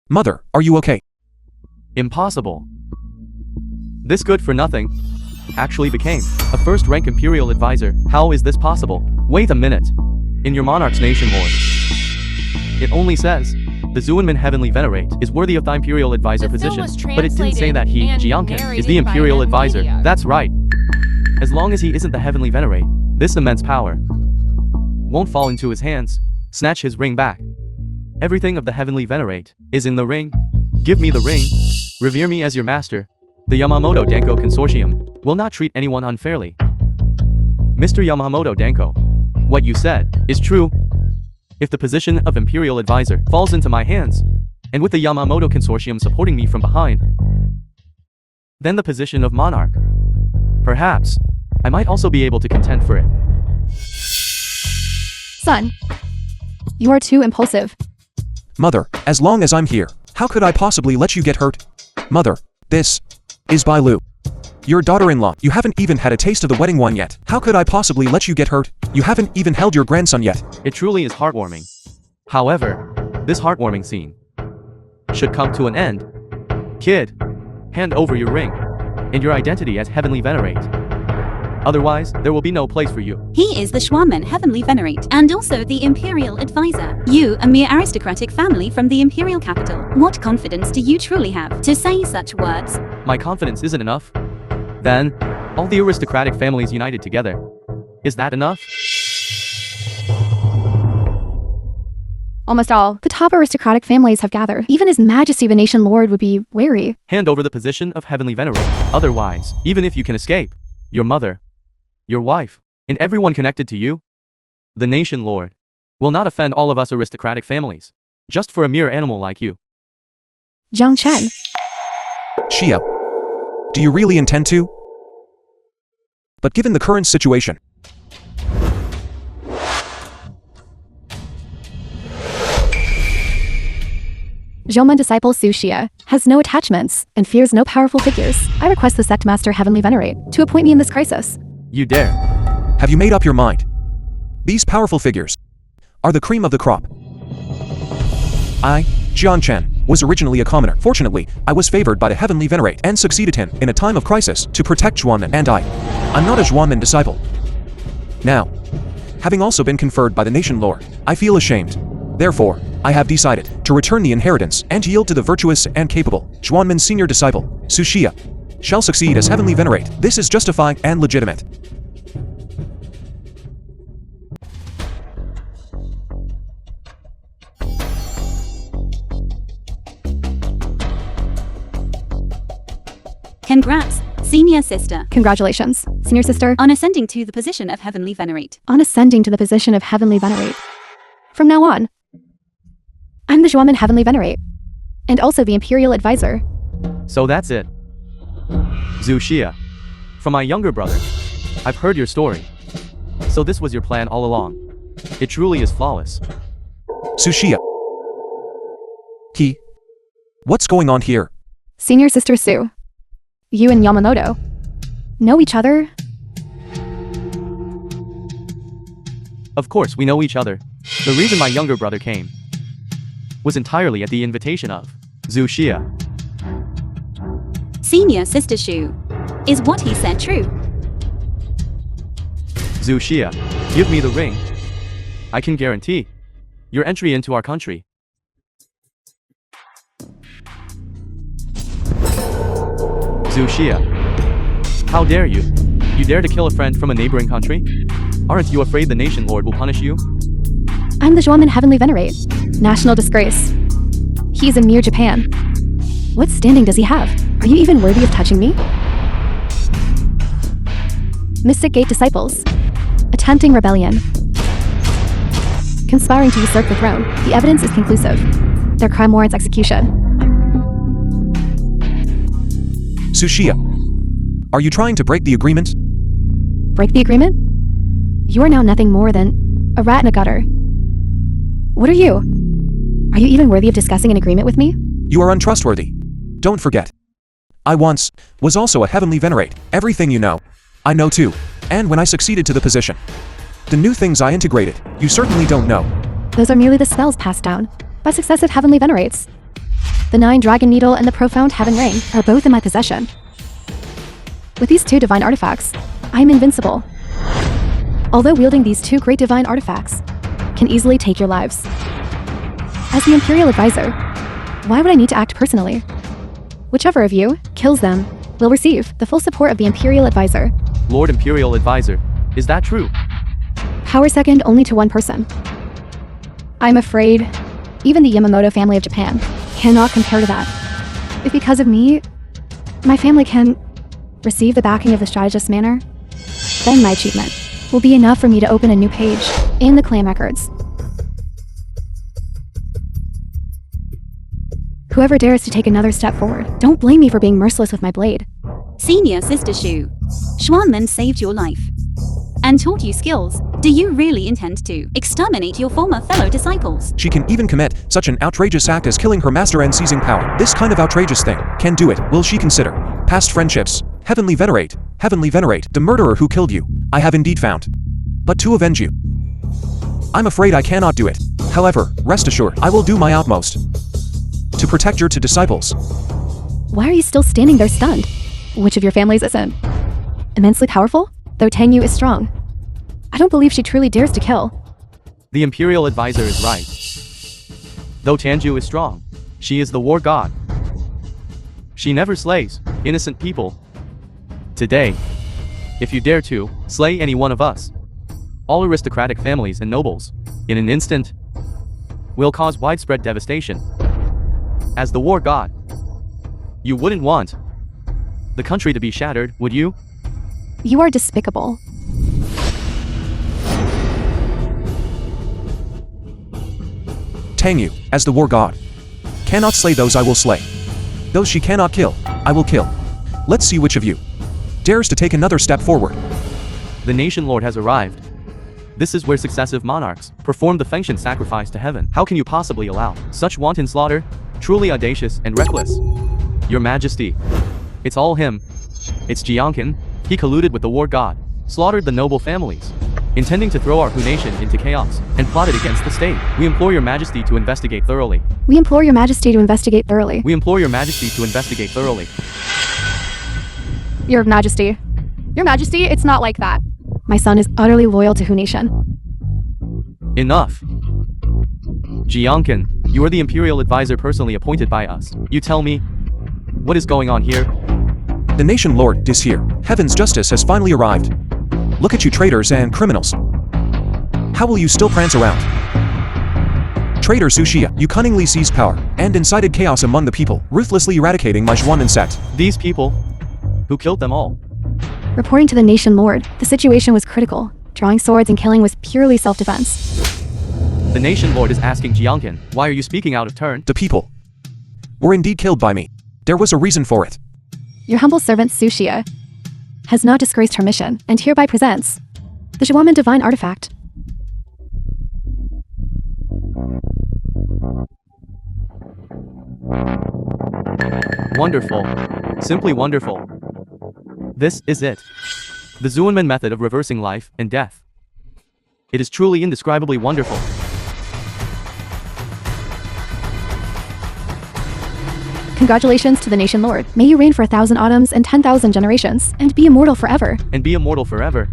Mother, are you okay? Impossible. This good-for-nothing actually became a first-rank Imperial advisor. How is this possible? Wait a minute. In your monarch's nation lord, it only says the Zuinman Heavenly Venerate is worthy of the Imperial advisor The film position, was but it didn't say that he, translated Jiangkan, and is the narrated by Imperial M. advisor. Media. That's right. As long as he isn't the Heavenly Venerate, this immense power won't fall into his hands. Snatch his ring back. Everything of the Heavenly Venerate is in the ring. Give me the ring. Revere me as your master. The Yamamoto Danko Consortium will not treat anyone unfairly. Mr. Yamamoto Danko, what you said is true. If the position of Imperial advisor falls into my hands, and with the Yamamoto Consortium supporting me from behind, then the position of monarch, perhaps, I might also be able to contend for it. Son, you are too impulsive. Mother, as long as I'm here, how could I possibly let you get hurt? Mother, this is Bailu, your daughter-in-law. You haven't even had a taste of the wedding wine yet. How could I possibly let you get hurt? You haven't even held your grandson yet. It truly is heartwarming. However, this heartwarming scene should come to an end. Kid, hand over your ring and your identity as Heavenly Venerate. Otherwise, there will be no place for you. He is the Schwanman Heavenly Venerate, and also the Imperial Advisor. You, a mere aristocratic family from the Imperial capital. What confidence do you truly have to say such words? My confidence isn't enough. Then, all the aristocratic families united together. Is that enough? Almost all the top aristocratic families have gathered. Even His Majesty the Nation Lord would be wary. Hand over the position of Heavenly Venerate. Otherwise, even if you can escape, your mother, your wife, and everyone connected to you, the Nation Lord, will not offend all of us aristocratic families, just for a mere animal like you. Jiang Chen, Xia, do you really intend to? But given the current situation, Zhouman disciple Su Xia has no attachments and fears no powerful figures. I request the sect master Heavenly Venerate to appoint me in this crisis. You dare. have you made up your mind? These powerful figures are the cream of the crop. I, Jian Chen, was originally a commoner. Fortunately, I was favored by the Heavenly Venerate and succeeded him in a time of crisis to protect Zhuanmen, and I'm not a Zhuanmen disciple. Now, having also been conferred by the Nation Lord, I feel ashamed. Therefore, I have decided to return the inheritance and yield to the virtuous and capable Zhuanmen senior disciple, Su Xia, shall succeed as Heavenly Venerate. This is justified and legitimate. Congrats, senior sister, Congratulations, senior sister, on ascending to the position of Heavenly Venerate. on ascending to the position of Heavenly Venerate. From now on, I'm the Zhuanmen Heavenly Venerate, and also the Imperial Advisor. So that's it. Zhu Xia. From my younger brother, I've heard your story. So this was your plan all along. It truly is flawless. Su Xia. What's going on here? Senior sister Sue. You and Yamamoto know each other? Of course, we know each other. The reason my younger brother came was entirely at the invitation of Zushia. Senior sister Shu. Is what he said true? Zushia, give me the ring. I can guarantee your entry into our country. Zushia, how dare you? You dare to kill a friend from a neighboring country? Aren't you afraid the nation lord will punish you? I'm the Zhuaman Heavenly Venerate. National disgrace. He's in mere Japan. What standing does he have? Are you even worthy of touching me? Mystic Gate disciples. Attempting rebellion. Conspiring to usurp the throne. The evidence is conclusive. Their crime warrants execution. Tsuchiya. Are you trying to break the agreement? Break the agreement? You are now nothing more than a rat in a gutter. What are you? Are you even worthy of discussing an agreement with me? You are untrustworthy. Don't forget. I once was also a Heavenly Venerate. Everything you know, I know too. And when I succeeded to the position, the new things I integrated, you certainly don't know. Those are merely the spells passed down by successive Heavenly Venerates. The 9 Dragon Needle and the Profound Heaven Ring are both in my possession. With these 2 divine artifacts, I am invincible. Although wielding these 2 great divine artifacts can easily take your lives. As the Imperial Advisor, why would I need to act personally? Whichever of you kills them will receive the full support of the Imperial Advisor. Lord Imperial Advisor, is that true? Power second only to one person. I'm afraid even the Yamamoto family of Japan cannot compare to that. If because of me, my family can receive the backing of the strategist's manor, then my achievement will be enough for me to open a new page in the clan records. Whoever dares to take another step forward, don't blame me for being merciless with my blade. Senior sister Shu. Xuanmen saved your life and taught you skills. Do you really intend to exterminate your former fellow disciples? She can even commit such an outrageous act as killing her master and seizing power. This kind of outrageous thing can do it. Will she consider past friendships? Heavenly Venerate, the murderer who killed you, I have indeed found. But to avenge you, I'm afraid I cannot do it. However, rest assured, I will do my utmost to protect your 2 disciples. Why are you still standing there stunned? Which of your families isn't? Immensely powerful? Though Tangyu is strong. I don't believe she truly dares to kill. The Imperial Advisor is right. Though Tanju is strong, she is the war god. She never slays innocent people. Today, if you dare to slay any one of us, all aristocratic families and nobles, in an instant, will cause widespread devastation. As the war god, you wouldn't want the country to be shattered, would you? You are despicable. Tangyu, as the war god, cannot slay those I will slay. Those she cannot kill, I will kill. Let's see which of you dares to take another step forward. The nation lord has arrived. This is where successive monarchs perform the Fengshan sacrifice to heaven. How can you possibly allow such wanton slaughter? Truly audacious and reckless. Your Majesty, it's all him. It's Jiankin. He colluded with the war god, slaughtered the noble families, intending to throw our Hu nation into chaos, and plotted against the state. We implore your Majesty to investigate thoroughly. We implore your Majesty to investigate thoroughly. We implore your Majesty to investigate thoroughly. Your Majesty. Your Majesty, it's not like that. My son is utterly loyal to Hu Nation. Enough. Jiankin, you are the Imperial Advisor personally appointed by us. You tell me, what is going on here? The nation lord is here. Heaven's justice has finally arrived. Look at you traitors and criminals. How will you still prance around? Traitor Tsuchiya, you cunningly seized power and incited chaos among the people, ruthlessly eradicating my Xuanmen sect. These people, who killed them all. Reporting to the nation lord, the situation was critical. Drawing swords and killing was purely self-defense. The nation lord is asking Jiankin, why are you speaking out of turn? The people were indeed killed by me. There was a reason for it. Your humble servant Tsuchiya has not disgraced her mission, and hereby presents the Zhuamen Divine Artifact. Wonderful. Simply wonderful. This is it. The Zuenman method of reversing life and death. It is truly indescribably wonderful. Congratulations to the Nation Lord. May you reign for 1,000 autumns and 10,000 generations, and be immortal forever. And be immortal forever.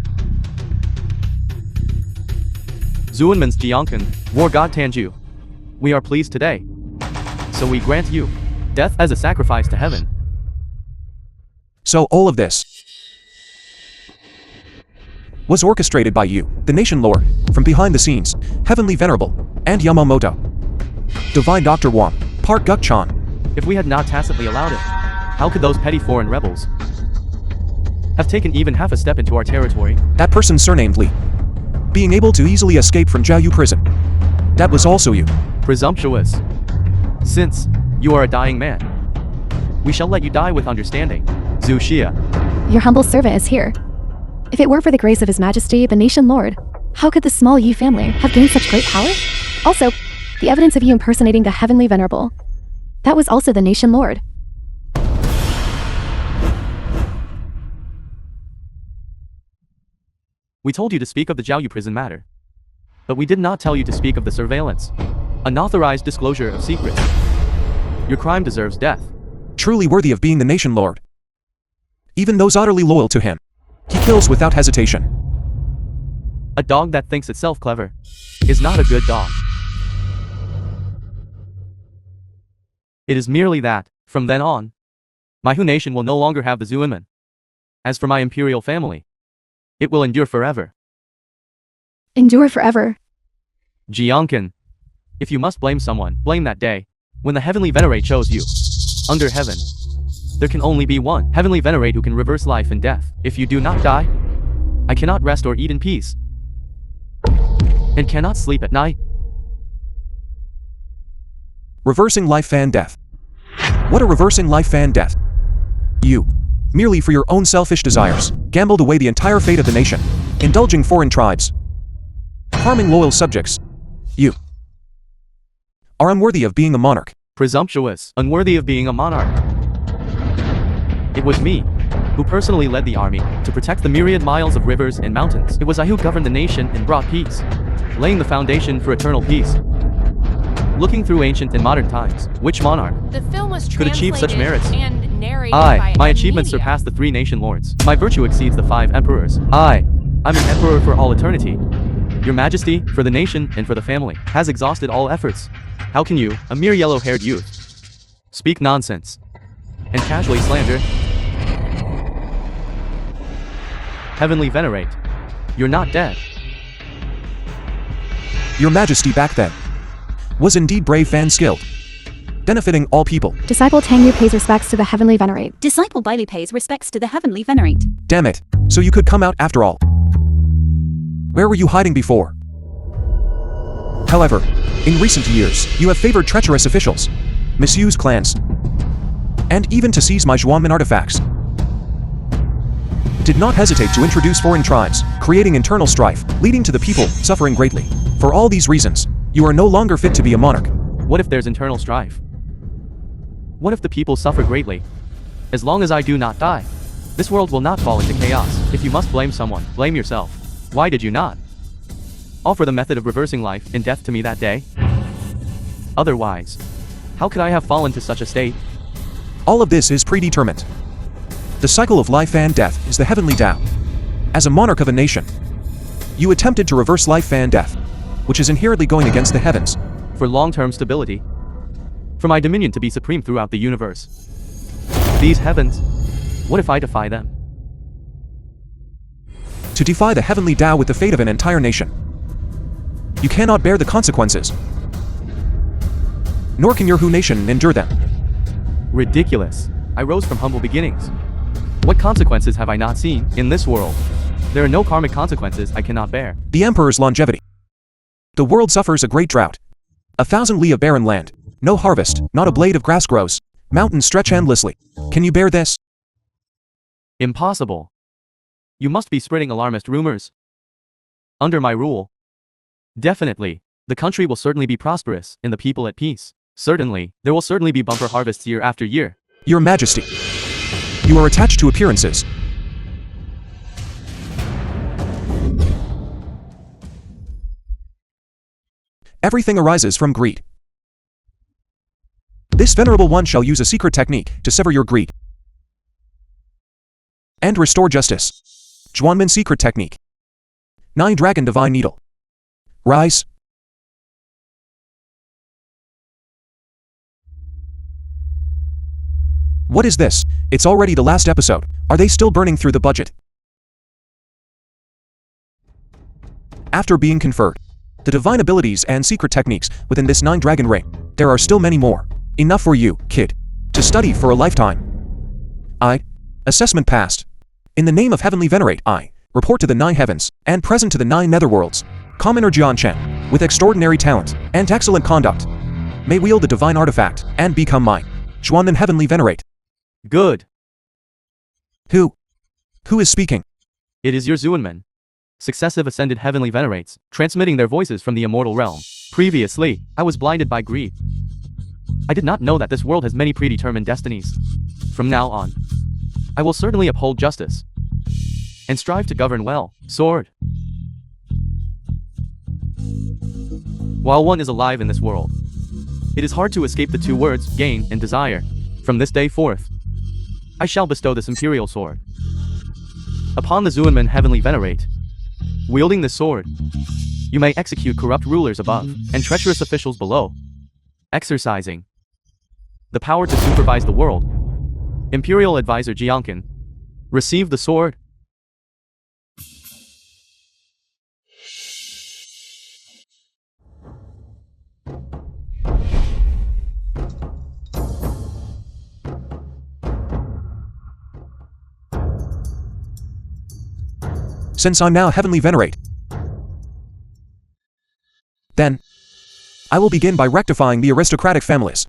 Zuenman's Jiangkan, War God Tanju. We are pleased today. So we grant you death as a sacrifice to heaven. So all of this was orchestrated by you, the Nation Lord, from behind the scenes, Heavenly Venerable, and Yamamoto. Divine Dr. Wang, Park Guk-chan. If we had not tacitly allowed it, how could those petty foreign rebels have taken even half a step into our territory? That person surnamed Li. Being able to easily escape from Jiaoyu prison. That was also you. Presumptuous. Since you are a dying man, we shall let you die with understanding. Zhu Xia. Your humble servant is here. If it weren't for the grace of His Majesty, the Nation Lord, how could the small Yi family have gained such great power? Also, the evidence of you impersonating the Heavenly Venerable. That was also the Nation Lord. We told you to speak of the Jiaoyu prison matter. But we did not tell you to speak of the surveillance. Unauthorized disclosure of secrets. Your crime deserves death. Truly worthy of being the Nation Lord. Even those utterly loyal to him, he kills without hesitation. A dog that thinks itself clever is not a good dog. It is merely that, from then on, my Hu nation will no longer have the Zuenman. As for my Imperial family, it will endure forever. Endure forever. Jiangkan. If you must blame someone, blame that day, when the Heavenly Venerate chose you. Under heaven, there can only be one Heavenly Venerate who can reverse life and death. If you do not die, I cannot rest or eat in peace, and cannot sleep at night. Reversing life and death. What a reversing life and death. You, merely for your own selfish desires, gambled away the entire fate of the nation, indulging foreign tribes, harming loyal subjects. You are unworthy of being a monarch. Presumptuous, unworthy of being a monarch. It was me who personally led the army to protect the myriad miles of rivers and mountains. It was I who governed the nation and brought peace, laying the foundation for eternal peace. Looking through ancient and modern times, which monarch The film was could achieve such translated merits? and narrated by My M achievements Media. surpass the 3 nation lords. My virtue exceeds the 5 emperors. I'm an emperor for all eternity. Your Majesty, for the nation and for the family, has exhausted all efforts. How can you, a mere yellow-haired youth, speak nonsense and casually slander Heavenly Venerate? You're not dead. Your Majesty back then was indeed brave and skilled, benefiting all people. Disciple Tangyu pays respects to the Heavenly Venerate. Disciple Bailu pays respects to the Heavenly Venerate. Damn it, so you could come out after all. Where were you hiding before? However, in recent years, you have favored treacherous officials, misused clans, and even to seize my Zhuangman artifacts. Did not hesitate to introduce foreign tribes, creating internal strife, leading to the people suffering greatly. For all these reasons, you are no longer fit to be a monarch. What if there's internal strife? What if the people suffer greatly? As long as I do not die, this world will not fall into chaos. If you must blame someone, blame yourself. Why did you not offer the method of reversing life and death to me that day? Otherwise, how could I have fallen to such a state? All of this is predetermined. The cycle of life and death is the heavenly Tao. As a monarch of a nation, you attempted to reverse life and death, which is inherently going against the heavens. For long-term stability, for my dominion to be supreme throughout the universe. These heavens, what if I defy them? To defy the heavenly Tao with the fate of an entire nation. You cannot bear the consequences. Nor can your Hu nation endure them. Ridiculous. I rose from humble beginnings. What consequences have I not seen in this world? There are no karmic consequences I cannot bear. The emperor's longevity. The world suffers a great drought. 1,000 li of barren land. No harvest, not a blade of grass grows. Mountains stretch endlessly. Can you bear this? Impossible. You must be spreading alarmist rumors. Under my rule, definitely, the country will certainly be prosperous and the people at peace. Certainly, there will certainly be bumper harvests year after year. Your Majesty. You are attached to appearances. Everything arises from greed. This venerable one shall use a secret technique to sever your greed and restore justice. Zhuanmin secret technique. 9 Dragon Divine Needle. Rise. What is this? It's already the last episode. Are they still burning through the budget? After being conferred the divine abilities and secret techniques within this 9 dragon ring, there are still many more. Enough for you, kid, to study for a lifetime. Assessment passed. In the name of Heavenly Venerate, I report to the 9 heavens and present to the 9 netherworlds. Commoner Jian Chen, with extraordinary talent and excellent conduct, may wield the divine artifact and become mine. Zhuanmin Heavenly Venerate. Good. Who is speaking? It is your Zuanmen. Successive ascended heavenly venerates, transmitting their voices from the immortal realm. Previously, I was blinded by greed. I did not know that this world has many predetermined destinies. From now on, I will certainly uphold justice and strive to govern well. Sword. While one is alive in this world, it is hard to escape the 2 words, gain and desire. From this day forth, I shall bestow this Imperial sword upon the Zuanmen Heavenly Venerate. Wielding this sword, you may execute corrupt rulers above and treacherous officials below, exercising the power to supervise the world. Imperial Advisor Jiankin, receive the sword. Since I'm now Heavenly Venerate, then I will begin by rectifying the aristocratic families.